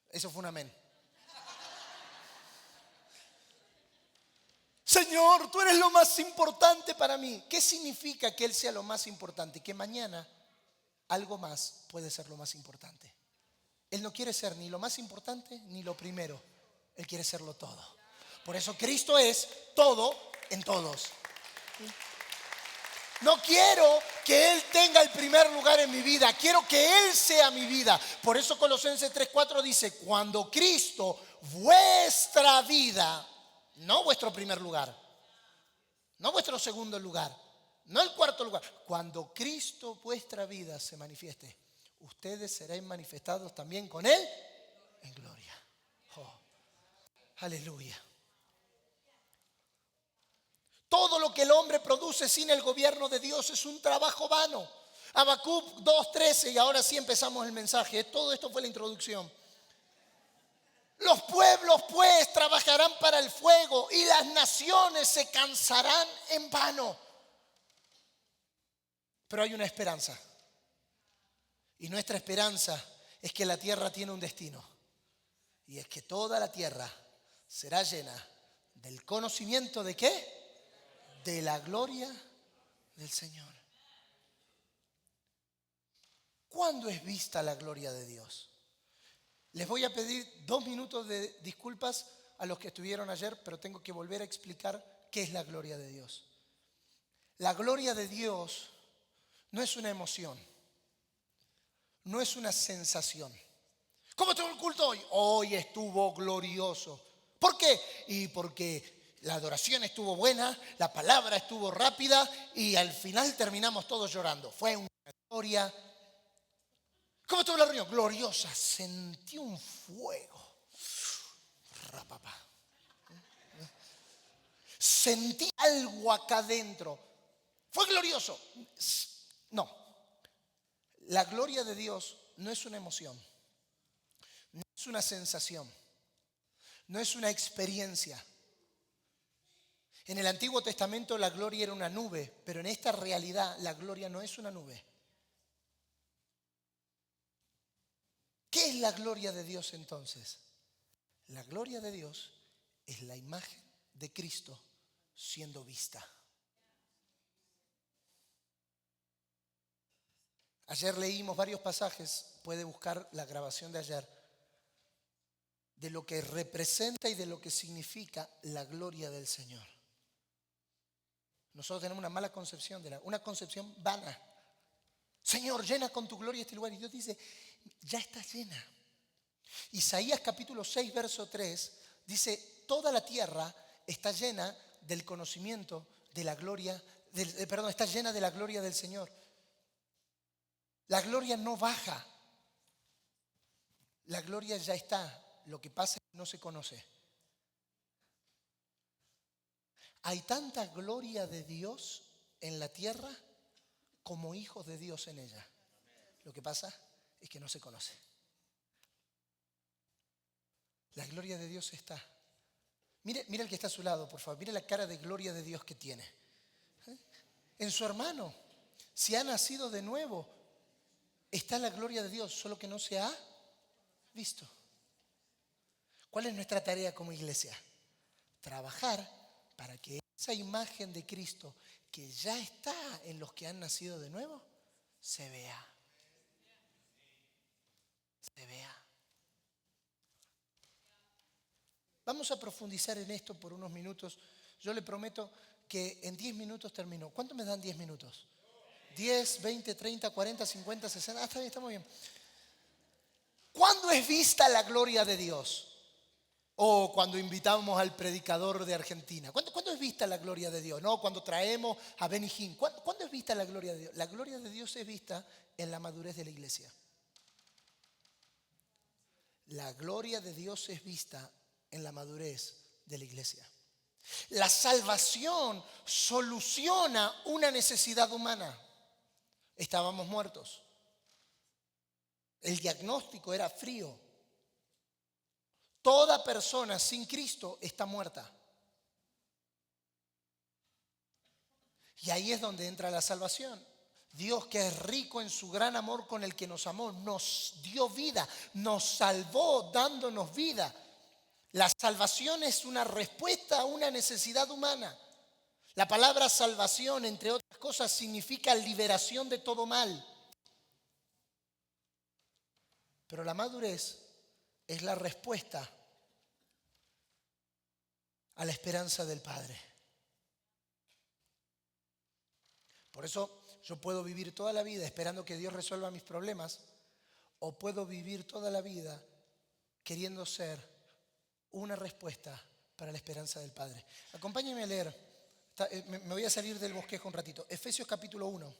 Eso fue un amén. Señor, tú eres lo más importante para mí. ¿Qué significa que Él sea lo más importante? Que mañana algo más puede ser lo más importante. Él no quiere ser ni lo más importante ni lo primero. Él quiere serlo todo. Por eso Cristo es todo en todos. No quiero que Él tenga el primer lugar en mi vida. Quiero que Él sea mi vida. Por eso Colosenses 3:4 dice: cuando Cristo, vuestra vida, no vuestro primer lugar, no vuestro segundo lugar, no el cuarto lugar. Cuando Cristo, vuestra vida, se manifieste, ustedes serán manifestados también con Él en gloria. Oh, aleluya. Todo lo que el hombre produce sin el gobierno de Dios es un trabajo vano. Habacuc 2:13, y ahora sí empezamos el mensaje. Todo esto fue la introducción. Los pueblos pues trabajarán para el fuego y las naciones se cansarán en vano. Pero hay una esperanza. Y nuestra esperanza es que la tierra tiene un destino. Y es que toda la tierra será llena del conocimiento de ¿qué? De la gloria del Señor. ¿Cuándo es vista la gloria de Dios? Les voy a pedir 2 minutos de disculpas a los que estuvieron ayer, pero tengo que volver a explicar qué es la gloria de Dios. La gloria de Dios no es una emoción, no es una sensación. ¿Cómo estuvo el culto hoy? Hoy estuvo glorioso. ¿Por qué? Y porque la adoración estuvo buena, la palabra estuvo rápida y al final terminamos todos llorando. Fue una gloria. ¿Cómo estuvo la reunión? Gloriosa. Sentí un fuego. Rapapá. Sentí algo acá adentro. ¿Fue glorioso? No. La gloria de Dios no es una emoción, no es una sensación, no es una experiencia. En el Antiguo Testamento la gloria era una nube, pero en esta realidad la gloria no es una nube. ¿Qué es la gloria de Dios entonces? La gloria de Dios es la imagen de Cristo siendo vista. Ayer leímos varios pasajes, puede buscar la grabación de ayer, de lo que representa y de lo que significa la gloria del Señor. Nosotros tenemos una mala concepción, una concepción vana. Señor, llena con tu gloria este lugar. Y Dios dice, ya está llena. Isaías capítulo 6, verso 3, dice, toda la tierra está llena del conocimiento de la gloria, está llena de la gloria del Señor. La gloria no baja. La gloria ya está. Lo que pasa es que no se conoce. Hay tanta gloria de Dios en la tierra como hijos de Dios en ella. Lo que pasa es que no se conoce. La gloria de Dios está. Mire el que está a su lado, por favor. Mire la cara de gloria de Dios que tiene. En su hermano, si ha nacido de nuevo, está la gloria de Dios, solo que no se ha visto. ¿Cuál es nuestra tarea como iglesia? Trabajar para que esa imagen de Cristo que ya está en los que han nacido de nuevo, se vea. Se vea. Vamos a profundizar en esto por unos minutos. Yo le prometo que en 10 minutos termino. ¿Cuánto me dan 10 minutos? 10, 20, 30, 40, 50, 60. Está bien, está muy bien. ¿Cuándo es vista la gloria de Dios? O cuando invitamos al predicador de Argentina. ¿Cuándo es vista la gloria de Dios? No, cuando traemos a Benny Hinn. ¿Cuándo es vista la gloria de Dios? La gloria de Dios es vista en la madurez de la iglesia. La gloria de Dios es vista en la madurez de la iglesia. La salvación soluciona una necesidad humana. Estábamos muertos. El diagnóstico era frío. Toda persona sin Cristo está muerta. Y ahí es donde entra la salvación. Dios, que es rico en su gran amor con el que nos amó, nos dio vida, nos salvó dándonos vida. La salvación es una respuesta a una necesidad humana. La palabra salvación, entre otras cosas, significa liberación de todo mal. Pero la madurez es la respuesta a la esperanza del Padre. Por eso yo puedo vivir toda la vida esperando que Dios resuelva mis problemas, o puedo vivir toda la vida queriendo ser una respuesta para la esperanza del Padre. Acompáñenme a leer. Me voy a salir del bosquejo un ratito. Efesios capítulo 1.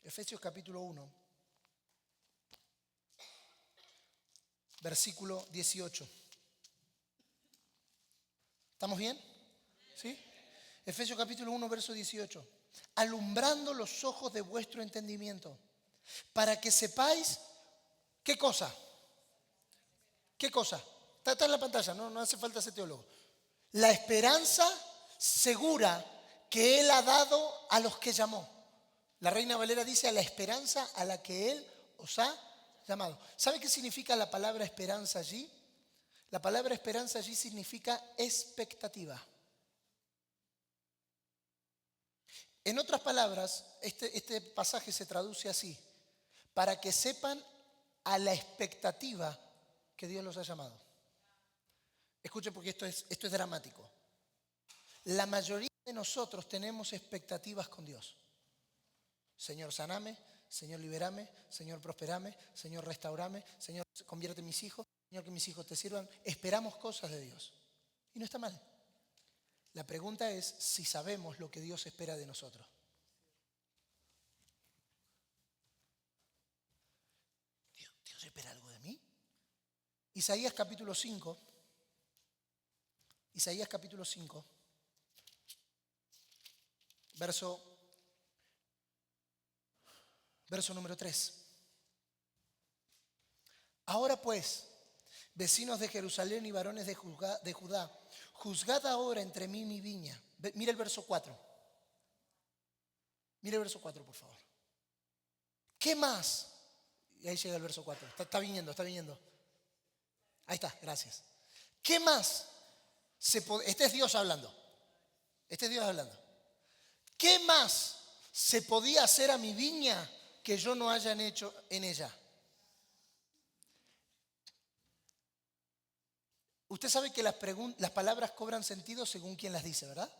Efesios capítulo 1. Versículo 18. ¿Estamos bien? ¿Sí? Efesios capítulo 1, verso 18. Alumbrando los ojos de vuestro entendimiento, para que sepáis, ¿qué cosa? ¿Qué cosa? Está en la pantalla, no hace falta ser teólogo. La esperanza segura que Él ha dado a los que llamó. La Reina Valera dice: a la esperanza a la que Él os ha llamado. ¿Sabe qué significa la palabra esperanza allí? La palabra esperanza allí significa expectativa. En otras palabras, este pasaje se traduce así: para que sepan a la expectativa que Dios los ha llamado. Escuchen, porque esto es dramático. La mayoría de nosotros tenemos expectativas con Dios. Señor, saname. Señor, liberame. Señor, prosperame. Señor, restaurame. Señor, convierte en mis hijos. Señor, que mis hijos te sirvan. Esperamos cosas de Dios. Y no está mal. La pregunta es si sabemos lo que Dios espera de nosotros. ¿Dios espera algo de mí? Isaías capítulo 5. Isaías capítulo 5. Verso número 3. Ahora pues, vecinos de Jerusalén y varones de Judá, juzgad ahora entre mí y mi viña. Mira el verso 4. Mira el verso 4, por favor. ¿Qué más? Y ahí llega el verso 4. Está viniendo. Ahí está, gracias. ¿Qué más? Este es Dios hablando. ¿Qué más se podía hacer a mi viña que yo no haya hecho en ella? Usted sabe que las palabras cobran sentido según quien las dice, ¿verdad?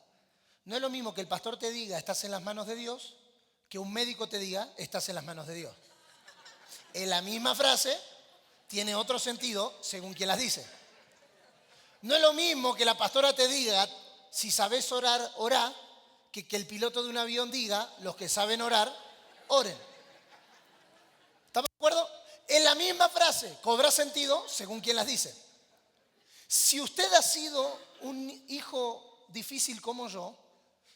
No es lo mismo que el pastor te diga estás en las manos de Dios, que un médico te diga estás en las manos de Dios. En la misma frase tiene otro sentido según quien las dice. No es lo mismo que la pastora te diga si sabes orar, orá, que el piloto de un avión diga los que saben orar, oren. ¿Estamos de acuerdo? En la misma frase cobra sentido según quien las dice. Si usted ha sido un hijo difícil como yo,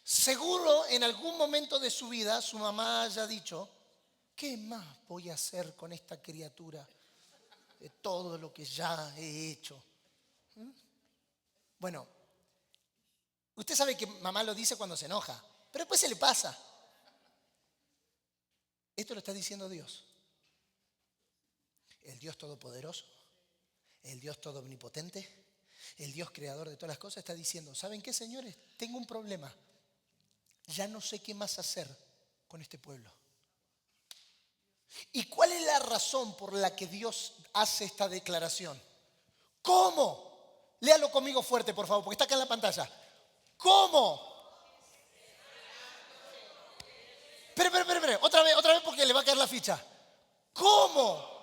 seguro en algún momento de su vida su mamá haya dicho: ¿qué más voy a hacer con esta criatura de todo lo que ya he hecho? Bueno, usted sabe que mamá lo dice cuando se enoja, pero después se le pasa. Esto lo está diciendo Dios. El Dios todopoderoso, el Dios todo omnipotente, el Dios creador de todas las cosas está diciendo: ¿saben qué, señores? Tengo un problema. Ya no sé qué más hacer con este pueblo. ¿Y cuál es la razón por la que Dios hace esta declaración? ¿Cómo? Léalo conmigo fuerte, por favor, porque está acá en la pantalla. ¿Cómo? Espera. Otra vez porque le va a caer la ficha. ¿Cómo?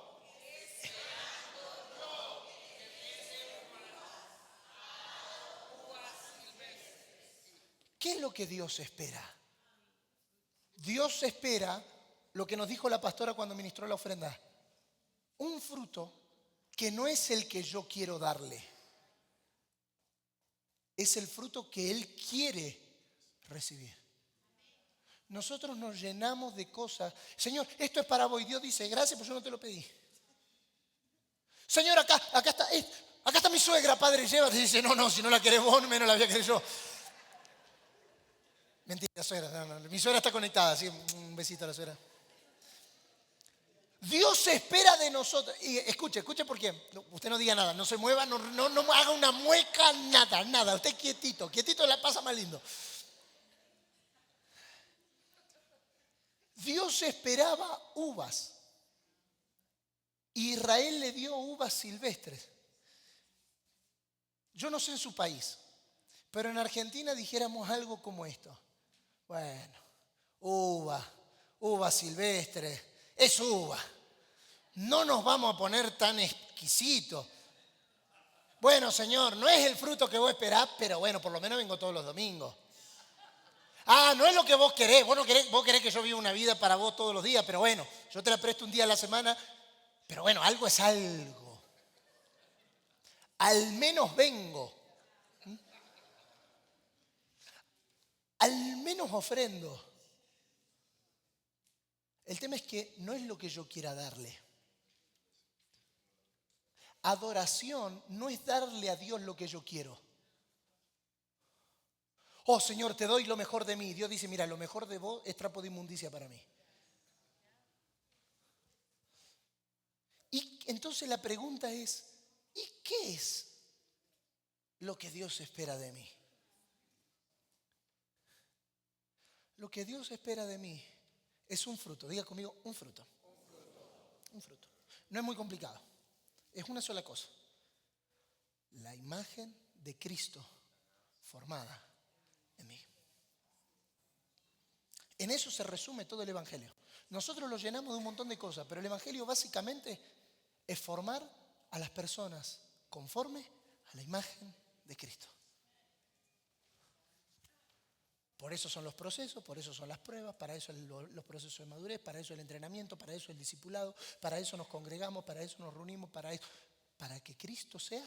¿Qué es lo que Dios espera? Dios espera lo que nos dijo la pastora cuando ministró la ofrenda. Un fruto que no es el que yo quiero darle. Es el fruto que Él quiere recibir. Nosotros nos llenamos de cosas. Señor, esto es para vos. Y Dios dice: gracias, pues yo no te lo pedí. Señor, acá está mi suegra, padre, llévate. Y dice: no, si no la querés vos, menos la voy a querer yo. Mentira, suegra. No. Mi suegra está conectada, así un besito a la suegra. Dios espera de nosotros. Y escuche porque usted no diga nada, no se mueva, no haga una mueca, nada. Usted quietito la pasa más lindo. Dios esperaba uvas. Israel le dio uvas silvestres. Yo no sé en su país, pero en Argentina dijéramos algo como esto. Bueno, uva silvestre, es uva. No nos vamos a poner tan exquisitos. Bueno, señor, no es el fruto que vos esperás, pero bueno, por lo menos vengo todos los domingos. Ah, no es lo que vos querés. Vos querés que yo viva una vida para vos todos los días, pero bueno, yo te la presto un día a la semana. Pero bueno, algo es algo. Al menos vengo. Al menos ofrendo. El tema es que no es lo que yo quiera darle. Adoración no es darle a Dios lo que yo quiero. Oh, Señor, te doy lo mejor de mí. Dios dice, mira, lo mejor de vos es trapo de inmundicia para mí. Y entonces la pregunta es, ¿y qué es lo que Dios espera de mí? Lo que Dios espera de mí es un fruto. Diga conmigo, un fruto. Un fruto. No es muy complicado. Es una sola cosa. La imagen de Cristo formada en mí. En eso se resume todo el Evangelio. Nosotros lo llenamos de un montón de cosas, pero el Evangelio básicamente es formar a las personas conforme a la imagen de Cristo. Por eso son los procesos, por eso son las pruebas, para eso los procesos de madurez, para eso el entrenamiento, para eso el discipulado, para eso nos congregamos, para eso nos reunimos, para que Cristo sea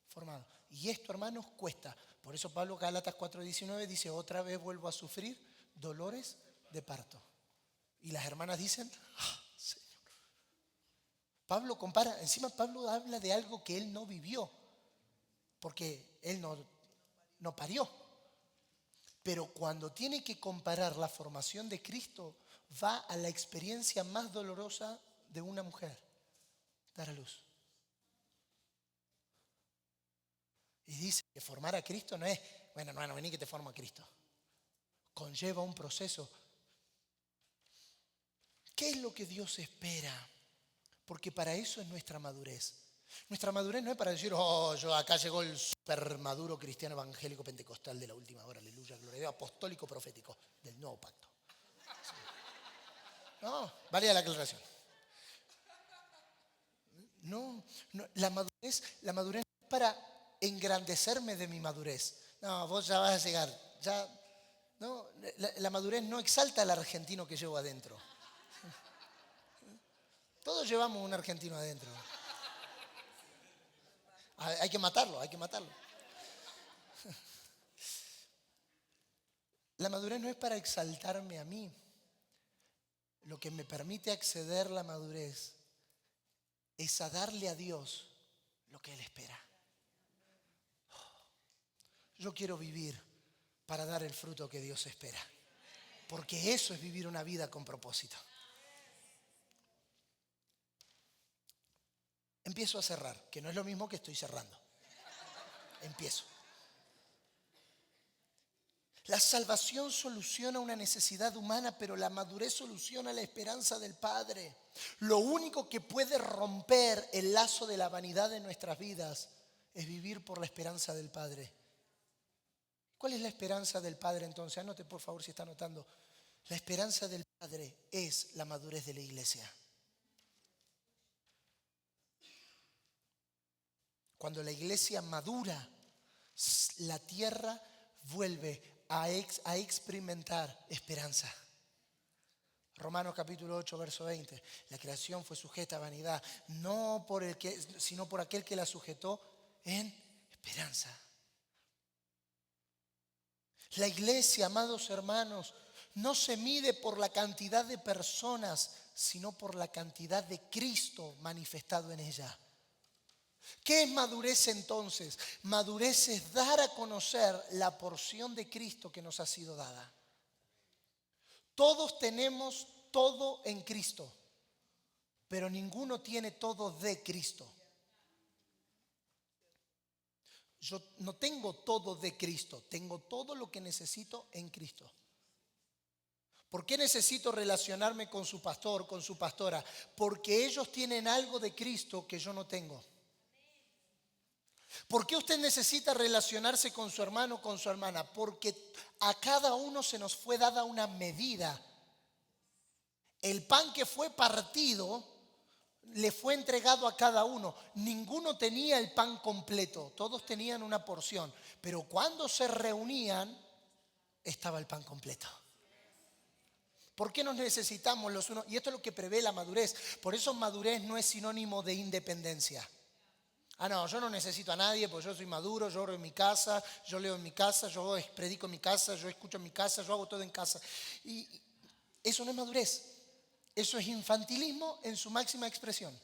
formado. Y esto, hermanos, cuesta. Por eso Pablo, Gálatas 4:19, dice, otra vez vuelvo a sufrir dolores de parto. Y las hermanas dicen, Señor. Pablo compara, encima Pablo habla de algo que él no vivió, porque él no parió. Pero cuando tiene que comparar la formación de Cristo, va a la experiencia más dolorosa de una mujer, dar a luz. Y dice que formar a Cristo no es, bueno, no, vení que te formo a Cristo. Conlleva un proceso. ¿Qué es lo que Dios espera? Porque para eso es nuestra madurez. Nuestra madurez no es para decir, oh, yo acá llegó el super maduro cristiano evangélico pentecostal de la última hora, aleluya, gloria a Dios, apostólico profético del nuevo pacto. Sí. No, valía la aclaración. No, la madurez no es para engrandecerme de mi madurez. No, vos ya vas a llegar. Ya, no, la madurez no exalta al argentino que llevo adentro. Todos llevamos un argentino adentro. Hay que matarlo, hay que matarlo. La madurez no es para exaltarme a mí. Lo que me permite acceder a la madurez es a darle a Dios lo que Él espera. Yo quiero vivir para dar el fruto que Dios espera. Porque eso es vivir una vida con propósito. Empiezo a cerrar, que no es lo mismo que estoy cerrando. Empiezo. La salvación soluciona una necesidad humana, pero la madurez soluciona la esperanza del Padre. Lo único que puede romper el lazo de la vanidad de nuestras vidas es vivir por la esperanza del Padre. ¿Cuál es la esperanza del Padre entonces? Anote por favor si está anotando. La esperanza del Padre es la madurez de la iglesia. Cuando la iglesia madura, la tierra vuelve a experimentar esperanza. Romanos capítulo 8, verso 20. La creación fue sujeta a vanidad, sino por aquel que la sujetó en esperanza. La iglesia, amados hermanos, no se mide por la cantidad de personas, sino por la cantidad de Cristo manifestado en ella. ¿Qué es madurez entonces? Madurez es dar a conocer la porción de Cristo que nos ha sido dada. Todos tenemos todo en Cristo, pero ninguno tiene todo de Cristo. Yo no tengo todo de Cristo, tengo todo lo que necesito en Cristo. ¿Por qué necesito relacionarme con su pastor, con su pastora? Porque ellos tienen algo de Cristo que yo no tengo. ¿Por qué usted necesita relacionarse con su hermano, con su hermana? Porque a cada uno se nos fue dada una medida. El pan que fue partido le fue entregado a cada uno. Ninguno tenía el pan completo, todos tenían una porción. Pero cuando se reunían, estaba el pan completo. ¿Por qué nos necesitamos los unos? Y esto es lo que prevé la madurez. Por eso madurez no es sinónimo de independencia. No, yo no necesito a nadie porque yo soy maduro, yo oro en mi casa, yo leo en mi casa, yo predico en mi casa, yo escucho en mi casa, yo hago todo en casa. Y eso no es madurez. Eso es infantilismo en su máxima expresión.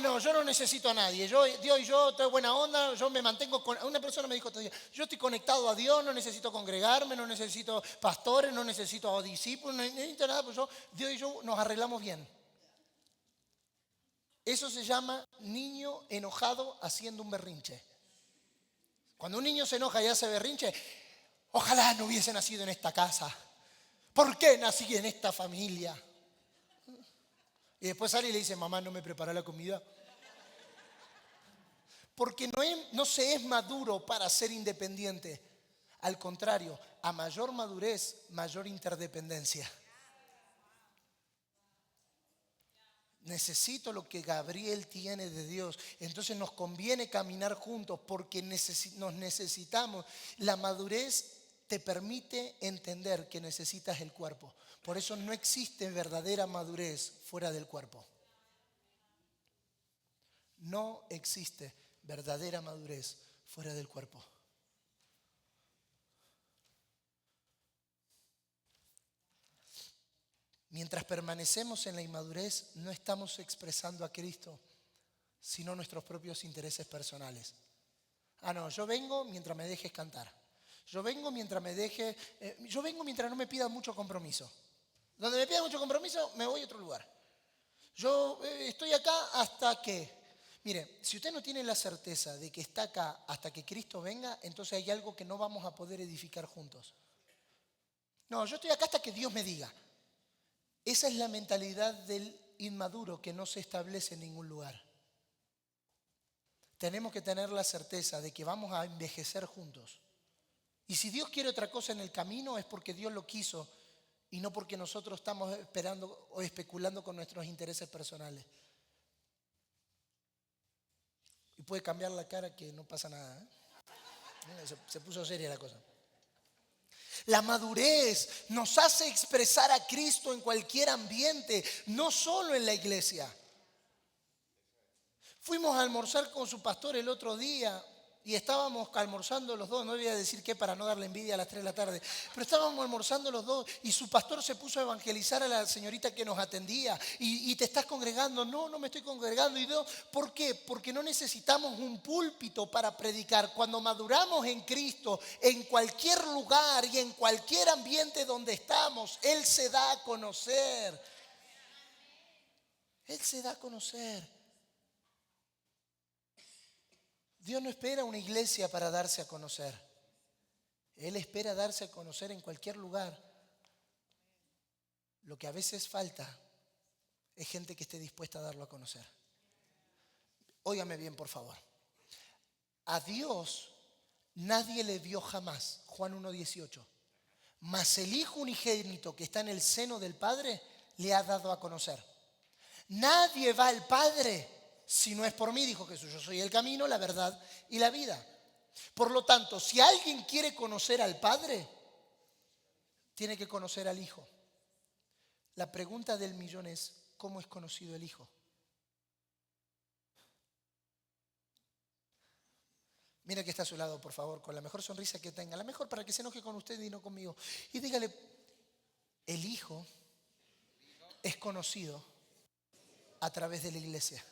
No, yo no necesito a nadie. Dios y yo, estoy buena onda, yo me mantengo con... Una persona me dijo otro día, yo estoy conectado a Dios, no necesito congregarme, no necesito pastores, no necesito discípulos, no necesito nada, pues Dios y yo nos arreglamos bien. Eso se llama niño enojado haciendo un berrinche. Cuando un niño se enoja y hace berrinche, ojalá no hubiese nacido en esta casa. ¿Por qué nací en esta familia? Y después sale y le dice, mamá, no me prepara la comida. Porque no se es maduro para ser independiente. Al contrario, a mayor madurez, mayor interdependencia. Necesito lo que Gabriel tiene de Dios. Entonces nos conviene caminar juntos porque nos necesitamos. La madurez te permite entender que necesitas el cuerpo. Por eso no existe verdadera madurez fuera del cuerpo. No existe verdadera madurez fuera del cuerpo. Mientras permanecemos en la inmadurez, no estamos expresando a Cristo, sino nuestros propios intereses personales. Yo vengo mientras me dejes cantar. Yo vengo mientras no me pidan mucho compromiso. Donde me pidan mucho compromiso, me voy a otro lugar. Yo estoy acá hasta que... Mire, si usted no tiene la certeza de que está acá hasta que Cristo venga, entonces hay algo que no vamos a poder edificar juntos. No, yo estoy acá hasta que Dios me diga. Esa es la mentalidad del inmaduro que no se establece en ningún lugar. Tenemos que tener la certeza de que vamos a envejecer juntos. Y si Dios quiere otra cosa en el camino es porque Dios lo quiso y no porque nosotros estamos esperando o especulando con nuestros intereses personales. Y puede cambiar la cara que no pasa nada. Se puso seria la cosa. La madurez nos hace expresar a Cristo en cualquier ambiente, no solo en la iglesia. Fuimos a almorzar con su pastor el otro día y estábamos almorzando los dos, no voy a decir qué para no darle envidia a las 3 de la tarde, pero estábamos almorzando los dos y su pastor se puso a evangelizar a la señorita que nos atendía y te estás congregando. No me estoy congregando. Y yo, ¿por qué? Porque no necesitamos un púlpito para predicar. Cuando maduramos en Cristo, en cualquier lugar y en cualquier ambiente donde estamos, Él se da a conocer. Él se da a conocer. Dios no espera una iglesia para darse a conocer. Él espera darse a conocer en cualquier lugar. Lo que a veces falta es gente que esté dispuesta a darlo a conocer. Óigame bien, por favor. A Dios nadie le vio jamás. Juan 1:18. Mas el Hijo unigénito que está en el seno del Padre le ha dado a conocer. Nadie va al Padre si no es por mí, dijo Jesús. Yo soy el camino, la verdad y la vida. Por lo tanto, si alguien quiere conocer al Padre, tiene que conocer al Hijo. La pregunta del millón es, ¿cómo es conocido el Hijo? Mira que está a su lado, por favor, con la mejor sonrisa que tenga. La mejor para que se enoje con usted y no conmigo. Y dígale, el Hijo es conocido a través de la iglesia.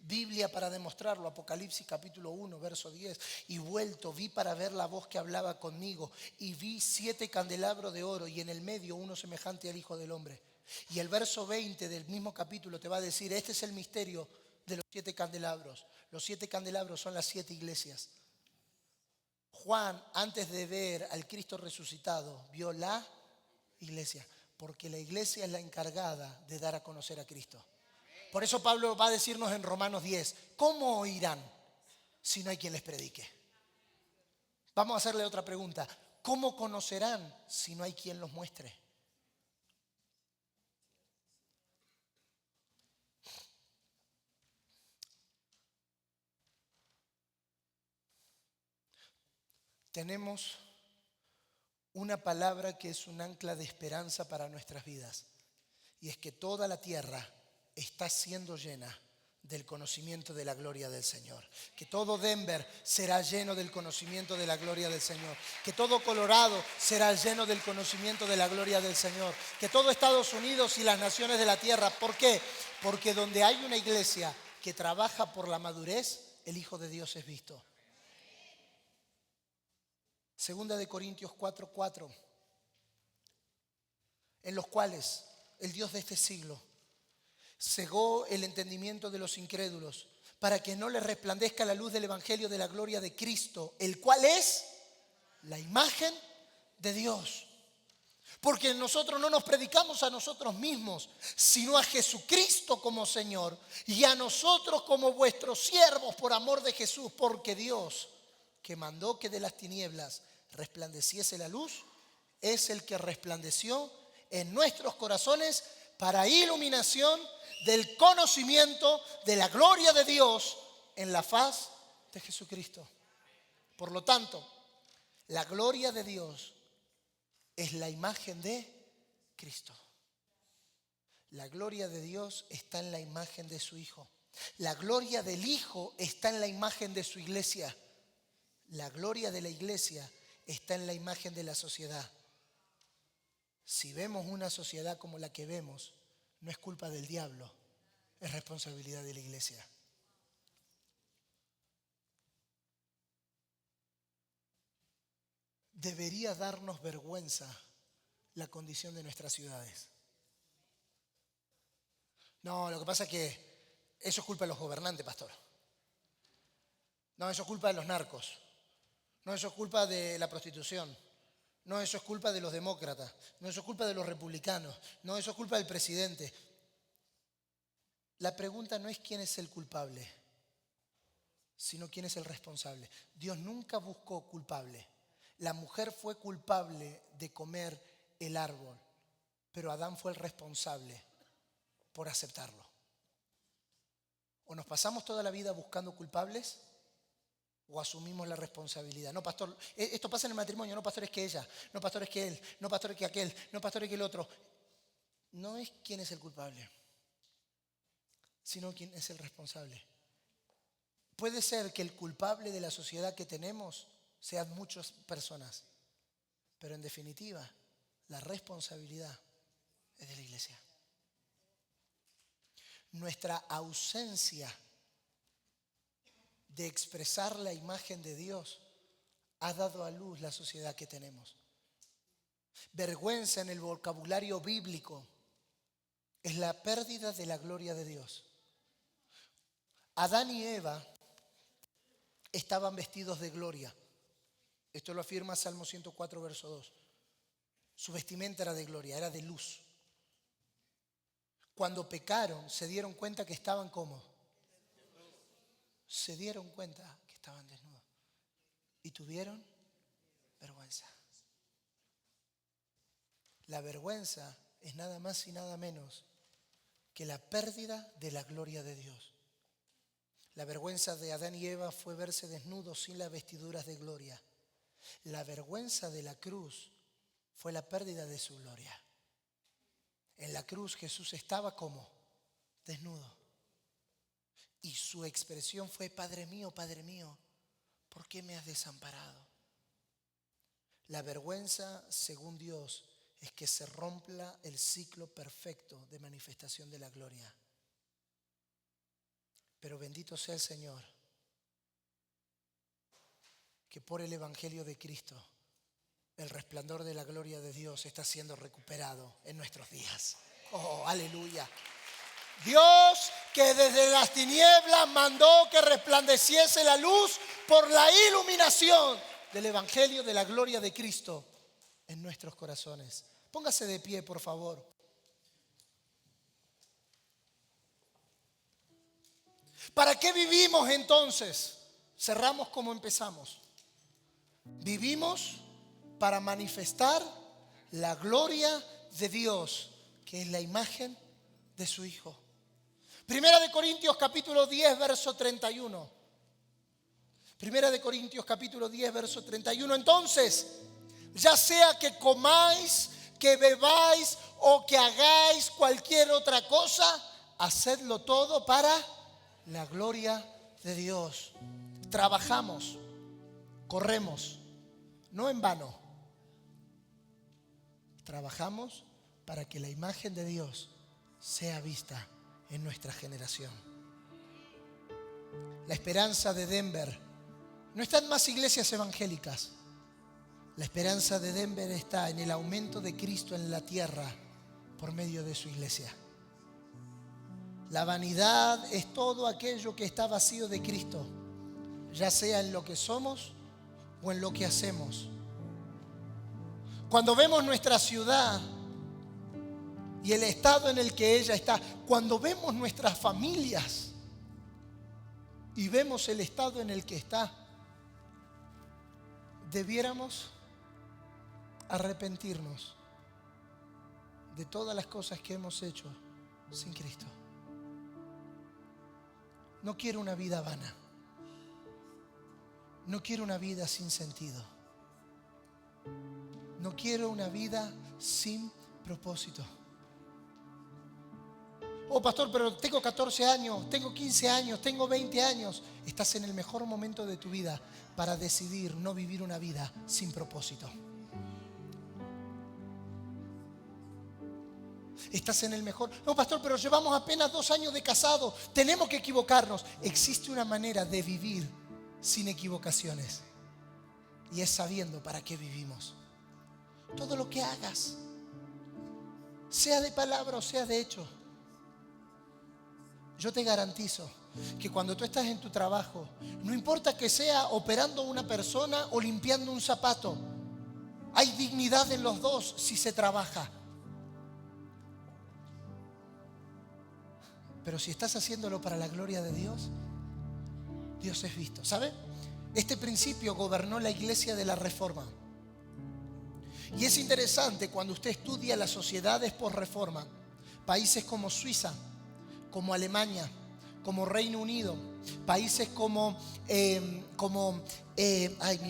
Biblia para demostrarlo, Apocalipsis capítulo 1, verso 10. Y vuelto vi para ver la voz que hablaba conmigo y vi 7 candelabros de oro y en el medio uno semejante al Hijo del Hombre. Y el verso 20 del mismo capítulo te va a decir, este es el misterio de los 7 candelabros. Los 7 candelabros son las 7 iglesias. Juan, antes de ver al Cristo resucitado, vio la iglesia, porque la iglesia es la encargada de dar a conocer a Cristo. Por eso Pablo va a decirnos en Romanos 10, ¿cómo oirán si no hay quien les predique? Vamos a hacerle otra pregunta. ¿Cómo conocerán si no hay quien los muestre? Tenemos una palabra que es un ancla de esperanza para nuestras vidas. Y es que toda la tierra está siendo llena del conocimiento de la gloria del Señor. Que todo Denver será lleno del conocimiento de la gloria del Señor. Que todo Colorado será lleno del conocimiento de la gloria del Señor. Que todo Estados Unidos y las naciones de la tierra. ¿Por qué? Porque donde hay una iglesia que trabaja por la madurez, el Hijo de Dios es visto. Segunda de Corintios 4:4, en los cuales el Dios de este siglo cegó el entendimiento de los incrédulos para que no les resplandezca la luz del evangelio de la gloria de Cristo, el cual es la imagen de Dios. Porque nosotros no nos predicamos a nosotros mismos, sino a Jesucristo como Señor y a nosotros como vuestros siervos por amor de Jesús, porque Dios, que mandó que de las tinieblas resplandeciese la luz, es el que resplandeció en nuestros corazones para iluminación del conocimiento de la gloria de Dios en la faz de Jesucristo. Por lo tanto, la gloria de Dios es la imagen de Cristo. La gloria de Dios está en la imagen de su Hijo. La gloria del Hijo está en la imagen de su iglesia. La gloria de la iglesia está en la imagen de la sociedad. Si vemos una sociedad como la que vemos, no es culpa del diablo, es responsabilidad de la iglesia. Debería darnos vergüenza la condición de nuestras ciudades. No, lo que pasa es que eso es culpa de los gobernantes, pastor. No, eso es culpa de los narcos. No, eso es culpa de la prostitución. No, eso es culpa de los demócratas. No, eso es culpa de los republicanos. No, eso es culpa del presidente. La pregunta no es quién es el culpable, sino quién es el responsable. Dios nunca buscó culpable. La mujer fue culpable de comer el árbol, pero Adán fue el responsable por aceptarlo. O nos pasamos toda la vida buscando culpables, o asumimos la responsabilidad. No, pastor, esto pasa en el matrimonio. No, pastor, es que ella. No, pastor, es que él. No, pastor, es que aquel. No, pastor, es que el otro. No es quién es el culpable, sino quién es el responsable. Puede ser que el culpable de la sociedad que tenemos sean muchas personas, pero en definitiva, la responsabilidad es de la iglesia. Nuestra ausencia de expresar la imagen de Dios ha dado a luz la sociedad que tenemos. Vergüenza en el vocabulario bíblico es la pérdida de la gloria de Dios. Adán y Eva estaban vestidos de gloria. Esto lo afirma Salmo 104, verso 2. Su vestimenta era de gloria, era de luz. Cuando pecaron, se dieron cuenta que estaban ¿cómo? Se dieron cuenta que estaban desnudos y tuvieron vergüenza. La vergüenza es nada más y nada menos que la pérdida de la gloria de Dios. La vergüenza de Adán y Eva fue verse desnudos sin las vestiduras de gloria. La vergüenza de la cruz fue la pérdida de su gloria. En la cruz Jesús estaba como desnudo. Y su expresión fue: Padre mío, ¿por qué me has desamparado? La vergüenza, según Dios, es que se rompa el ciclo perfecto de manifestación de la gloria. Pero bendito sea el Señor, que por el Evangelio de Cristo, el resplandor de la gloria de Dios está siendo recuperado en nuestros días. Oh, aleluya. Dios, que desde las tinieblas mandó que resplandeciese la luz por la iluminación del Evangelio de la gloria de Cristo en nuestros corazones. Póngase de pie, por favor. ¿Para qué vivimos entonces? Cerramos como empezamos. Vivimos para manifestar la gloria de Dios, que es la imagen de su Hijo. Primera de Corintios capítulo 10, verso 31. Primera de Corintios capítulo 10, verso 31. Entonces, ya sea que comáis, que bebáis o que hagáis cualquier otra cosa, hacedlo todo para la gloria de Dios. Trabajamos, corremos, no en vano. Trabajamos para que la imagen de Dios sea vista en nuestra generación. La esperanza de Denver no está en más iglesias evangélicas. La esperanza de Denver está en el aumento de Cristo en la tierra por medio de su iglesia. La vanidad es todo aquello que está vacío de Cristo, ya sea en lo que somos o en lo que hacemos. Cuando vemos nuestra ciudad y el estado en el que ella está, cuando vemos nuestras familias y vemos el estado en el que está, debiéramos arrepentirnos de todas las cosas que hemos hecho sin Cristo. No quiero una vida vana. No quiero una vida sin sentido. No quiero una vida sin propósito. Oh, pastor, pero tengo 14 años, tengo 15 años, tengo 20 años. Estás en el mejor momento de tu vida para decidir no vivir una vida sin propósito. Estás en el mejor. No, pastor, pero llevamos apenas 2 años de casado. Tenemos que equivocarnos. Existe una manera de vivir sin equivocaciones. Y es sabiendo para qué vivimos. Todo lo que hagas, sea de palabra o sea de hecho, yo te garantizo que cuando tú estás en tu trabajo, no importa que sea operando una persona o limpiando un zapato, hay dignidad en los dos si se trabaja. Pero si estás haciéndolo para la gloria de Dios, Dios es visto. ¿Sabe? Este principio gobernó la iglesia de la Reforma. Y es interesante cuando usted estudia las sociedades post-reforma, países como Suiza, como Alemania, como Reino Unido, países como mi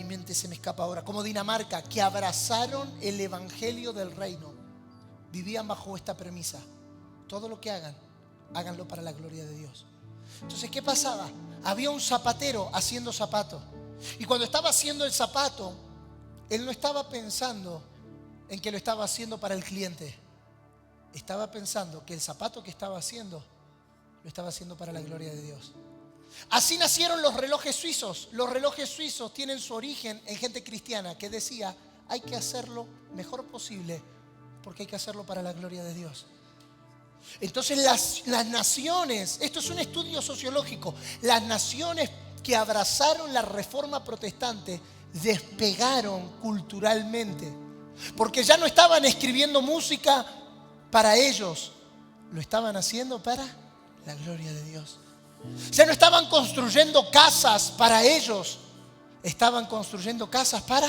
mente se me escapa ahora, como Dinamarca, que abrazaron el evangelio del reino, vivían bajo esta premisa: todo lo que hagan, háganlo para la gloria de Dios. Entonces, ¿qué pasaba? Había un zapatero haciendo zapatos, y cuando estaba haciendo el zapato, él no estaba pensando en que lo estaba haciendo para el cliente. Estaba pensando que el zapato que estaba haciendo lo estaba haciendo para la gloria de Dios. Así nacieron los relojes suizos. Los relojes suizos tienen su origen en gente cristiana que decía: hay que hacerlo mejor posible porque hay que hacerlo para la gloria de Dios. Entonces las naciones, esto es un estudio sociológico, las naciones que abrazaron la reforma protestante despegaron culturalmente, porque ya no estaban escribiendo música para ellos, lo estaban haciendo para la gloria de Dios. Ya no estaban construyendo casas para ellos, estaban construyendo casas para...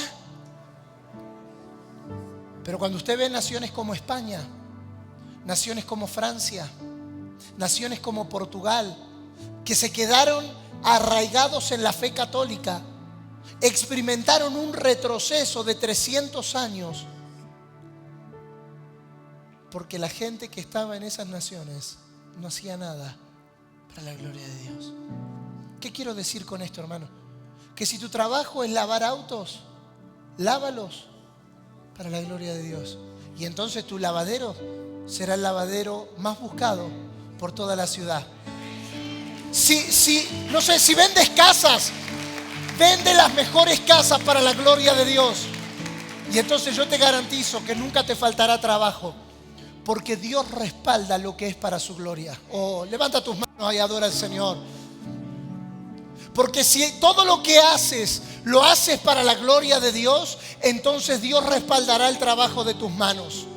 Pero cuando usted ve naciones como España, naciones como Francia, naciones como Portugal, que se quedaron arraigados en la fe católica, experimentaron un retroceso de 300 años, porque la gente que estaba en esas naciones no hacía nada para la gloria de Dios. ¿Qué quiero decir con esto, hermano? Que si tu trabajo es lavar autos, lávalos para la gloria de Dios. Y entonces tu lavadero será el lavadero más buscado por toda la ciudad. No sé, si vendes casas, vende las mejores casas para la gloria de Dios. Y entonces yo te garantizo que nunca te faltará trabajo, porque Dios respalda lo que es para su gloria. Oh, levanta tus manos y adora al Señor. Porque si todo lo que haces lo haces para la gloria de Dios, entonces Dios respaldará el trabajo de tus manos.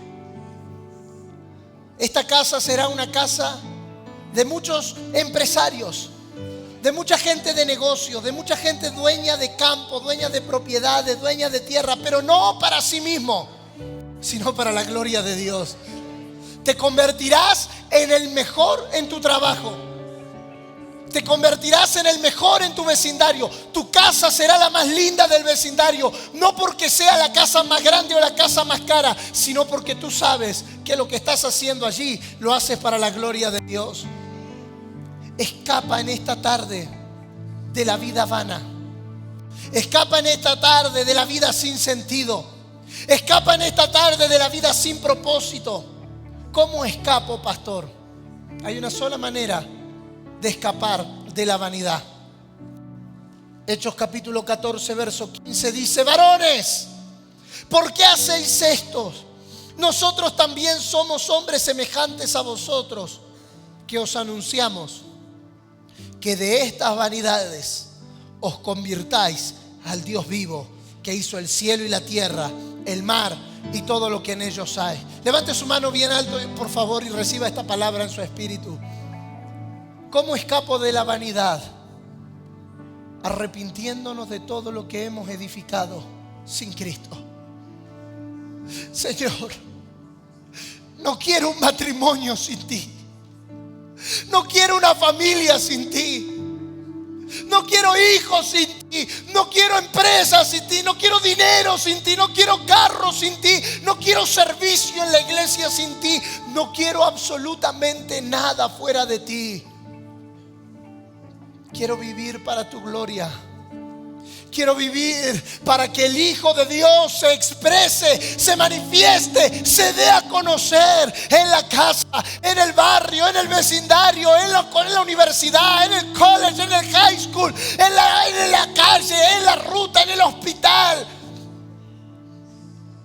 Esta casa será una casa de muchos empresarios, de mucha gente de negocio, de mucha gente dueña de campo, dueña de propiedades, dueña de tierra, pero no para sí mismo, sino para la gloria de Dios. Te convertirás en el mejor en tu trabajo. Te convertirás en el mejor en tu vecindario. Tu casa será la más linda del vecindario. No porque sea la casa más grande o la casa más cara, sino porque tú sabes que lo que estás haciendo allí lo haces para la gloria de Dios. Escapa en esta tarde de la vida vana. Escapa en esta tarde de la vida sin sentido. Escapa en esta tarde de la vida sin propósito. ¿Cómo escapo, pastor? Hay una sola manera de escapar de la vanidad. Hechos capítulo 14 verso 15 dice: varones, ¿por qué hacéis esto? Nosotros también somos hombres semejantes a vosotros, que os anunciamos que de estas vanidades os convirtáis al Dios vivo, que hizo el cielo y la tierra, el mar y todo lo que en ellos hay. Levante su mano bien alto, por favor, y reciba esta palabra en su espíritu. ¿Cómo escapo de la vanidad? Arrepintiéndonos de todo lo que hemos edificado sin Cristo. Señor, no quiero un matrimonio sin ti. No quiero una familia sin ti. No quiero hijos sin ti. No quiero empresas sin ti. No quiero dinero sin ti. No quiero carros sin ti. No quiero servicio en la iglesia sin ti. No quiero absolutamente nada fuera de ti. Quiero vivir para tu gloria. Quiero vivir para que el Hijo de Dios se exprese, se manifieste, se dé a conocer en la casa, en el barrio, en el vecindario, en la universidad, en el college, en el high school, en la calle, en la ruta, en el hospital,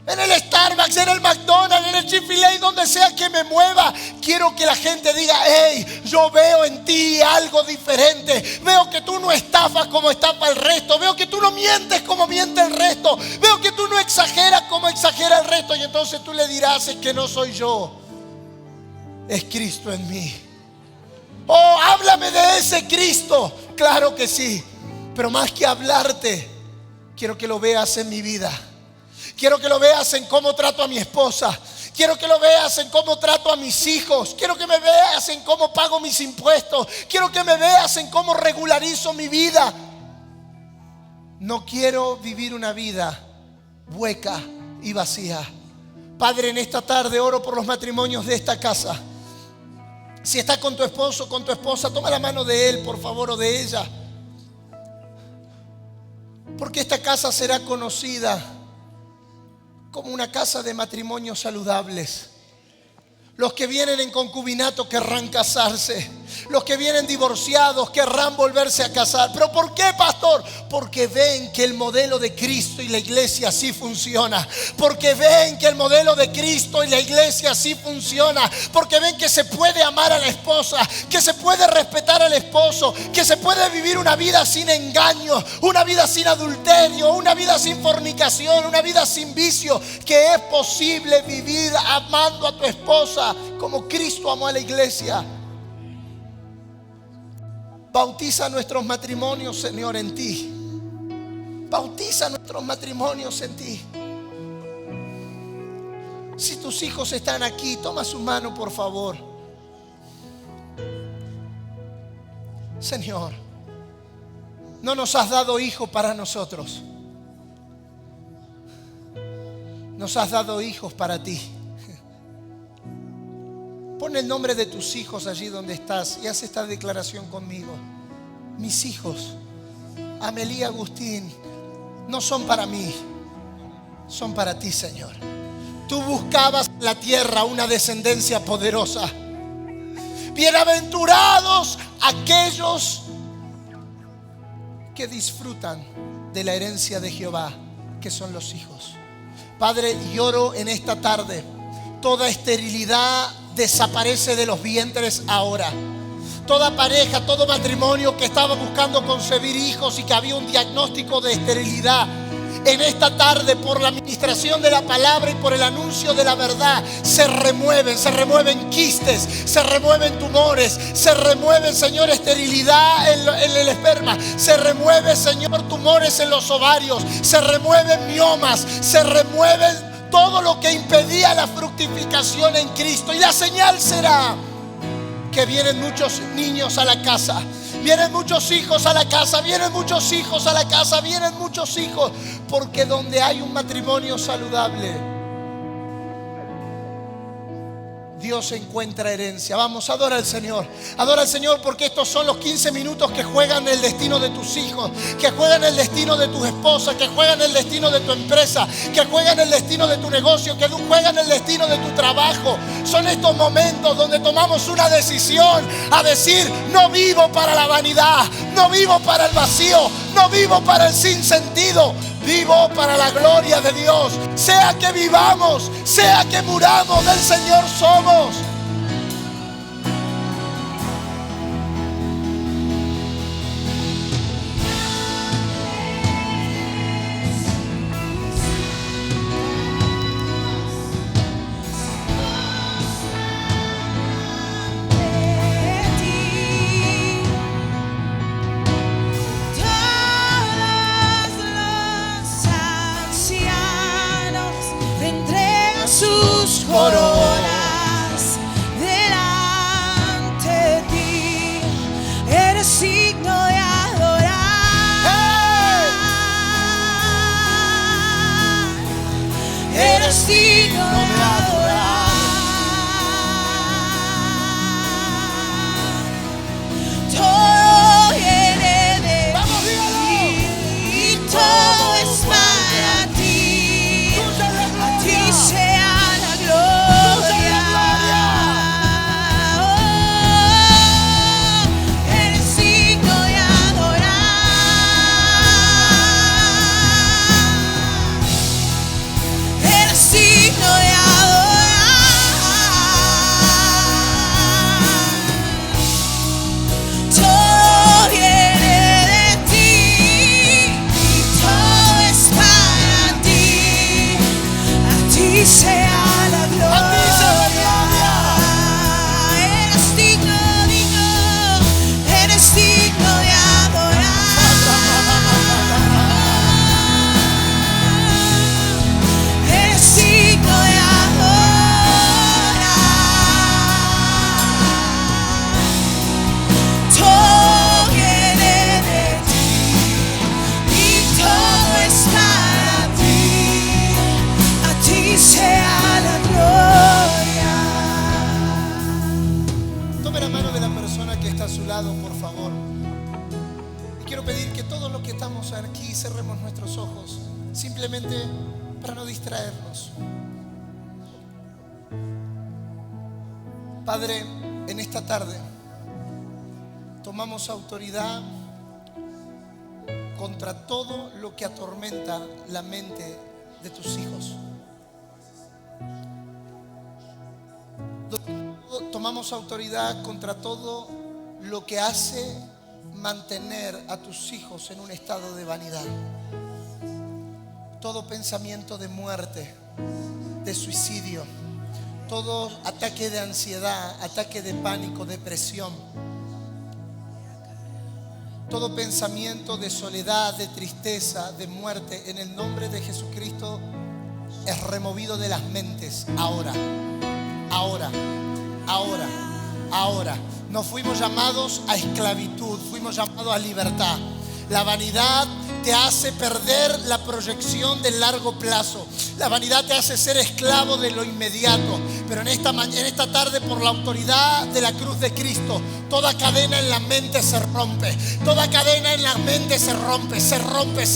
en el Starbucks, en el McDonald's, en el Chick-fil-A, donde sea que me mueva. Quiero que la gente diga: hey, yo veo en ti algo diferente. Veo que tú no estafas como estafa el resto. Veo que tú no mientes como miente el resto. Veo que tú no exageras como exagera el resto. Y entonces tú le dirás: es que no soy yo, es Cristo en mí. Oh, háblame de ese Cristo. Claro que sí, pero más que hablarte, quiero que lo veas en mi vida. Quiero que lo veas en cómo trato a mi esposa. Quiero que lo veas en cómo trato a mis hijos. Quiero que me veas en cómo pago mis impuestos. Quiero que me veas en cómo regularizo mi vida. No quiero vivir una vida hueca y vacía. Padre, en esta tarde oro por los matrimonios de esta casa. Si estás con tu esposo, con tu esposa, toma la mano de él, por favor, o de ella. Porque esta casa será conocida como una casa de matrimonios saludables. Los que vienen en concubinato querrán casarse. Los que vienen divorciados querrán volverse a casar. ¿Pero por qué, pastor? Porque ven que el modelo de Cristo y la iglesia así funciona. Porque ven que el modelo de Cristo y la iglesia así funciona. Porque ven que se puede amar a la esposa, que se puede respetar al esposo, que se puede vivir una vida sin engaño, una vida sin adulterio, una vida sin fornicación, una vida sin vicio. Que es posible vivir amando a tu esposa como Cristo amó a la iglesia. Bautiza nuestros matrimonios, Señor, en ti. Bautiza nuestros matrimonios en ti. Si tus hijos están aquí, toma su mano, por favor. Señor, no nos has dado hijos para nosotros. Nos has dado hijos para ti. Pon el nombre de tus hijos allí donde estás y haz esta declaración conmigo. Mis hijos, Amelie, Agustín, no son para mí, son para ti, Señor. Tú buscabas en la tierra una descendencia poderosa. Bienaventurados aquellos que disfrutan de la herencia de Jehová, que son los hijos. Padre, lloro en esta tarde. Toda esterilidad desaparece de los vientres ahora. Toda pareja, todo matrimonio que estaba buscando concebir hijos y que había un diagnóstico de esterilidad, En esta tarde, por la administración de la palabra y por el anuncio de la verdad, se remueven quistes, se remueven tumores, se remueve, Señor, esterilidad en el esperma, se remueve, Señor, tumores en los ovarios, se remueven miomas, se remueven todo lo que impedía la fructificación en Cristo. Y la señal será que vienen muchos niños a la casa, vienen muchos hijos a la casa, vienen muchos hijos a la casa, vienen muchos hijos, porque donde hay un matrimonio saludable, Dios encuentra herencia. Vamos, adora al Señor. Adora al Señor, porque estos son los 15 minutos que juegan el destino de tus hijos, que juegan el destino de tu esposa, que juegan el destino de tu empresa, que juegan el destino de tu negocio, que juegan el destino de tu trabajo. Son estos momentos donde tomamos una decisión a decir: no vivo para la vanidad, no vivo para el vacío, no vivo para el sinsentido, vivo para la gloria de Dios. Sea que vivamos, sea que muramos, del Señor somos. Coronas delante de ti, eres digno de adorar, eres digno de adorar. Todo viene de ti y todo es para ti, a ti sea sea la gloria. Eres digno, eres digno de adorar. Eres digno de adorar. Todo viene de ti y todo es para ti. A ti sea la gloria. Tome la mano de la persona que está a su lado, por favor. Y quiero pedir que todos los que estamos aquí cerremos nuestros ojos, simplemente para no distraernos. Padre, en esta tarde tomamos autoridad contra todo lo que atormenta la mente de tus hijos. Tomamos autoridad contra todo lo que hace mantener a tus hijos en un estado de vanidad. Todo pensamiento de muerte, de suicidio, todo ataque de ansiedad, ataque de pánico, depresión, todo pensamiento de soledad, de tristeza, de muerte, en el nombre de Jesucristo es removido de las mentes ahora. No fuimos llamados a esclavitud, fuimos llamados a libertad. La vanidad te hace perder la proyección del largo plazo. La vanidad te hace ser esclavo de lo inmediato. Pero en esta tarde, por la autoridad de la cruz de Cristo, toda cadena en la mente se rompe. Toda cadena en la mente se rompe. Se rompe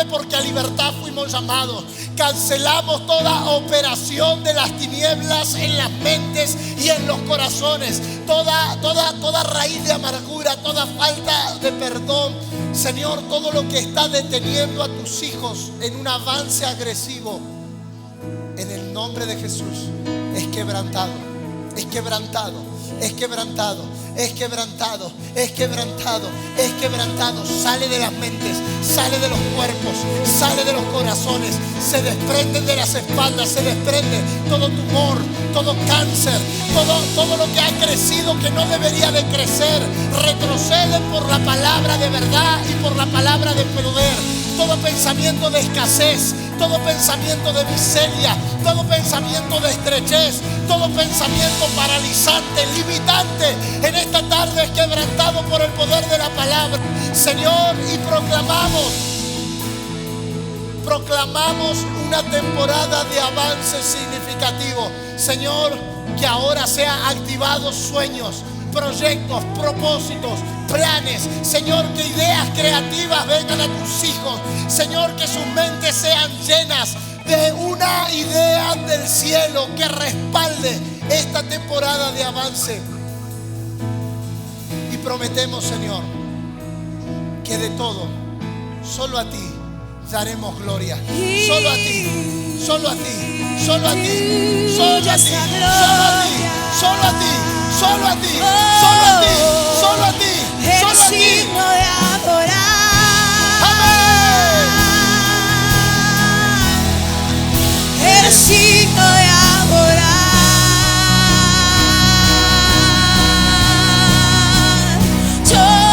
porque a libertad fuimos llamados. Cancelamos toda operación de las tinieblas en las mentes y en los corazones. Toda raíz de amargura, toda falta de perdón, Señor, todo lo que está deteniendo a tus hijos en un avance agresivo, en el nombre de Jesús, es quebrantado. es quebrantado, es quebrantado, es quebrantado, es quebrantado. Sale de las mentes, sale de los cuerpos, sale de los corazones, se desprende de las espaldas, se desprende todo tumor, todo cáncer, todo lo que ha crecido que no debería de crecer. Retrocede por la palabra de verdad y por la palabra de poder. Todo pensamiento de escasez, todo pensamiento de miseria, todo pensamiento de estrechez, todo pensamiento paralizante, limitante, en esta tarde es quebrantado por el poder de la palabra, Señor. Y proclamamos una temporada de avance significativo, Señor. Que ahora sean activados sueños, proyectos, propósitos, planes, Señor, que ideas creativas vengan a tus hijos, Señor, que sus mentes sean llenas de una idea del cielo que respalde esta temporada de avance. Y prometemos, Señor, que de todo, solo a ti daremos gloria, solo a ti, solo a ti, solo a ti, solo a ti, solo a ti, solo a ti, solo a ti, solo a ti, solo a ti, solo a ti. Digno de adorar. Amén. Eres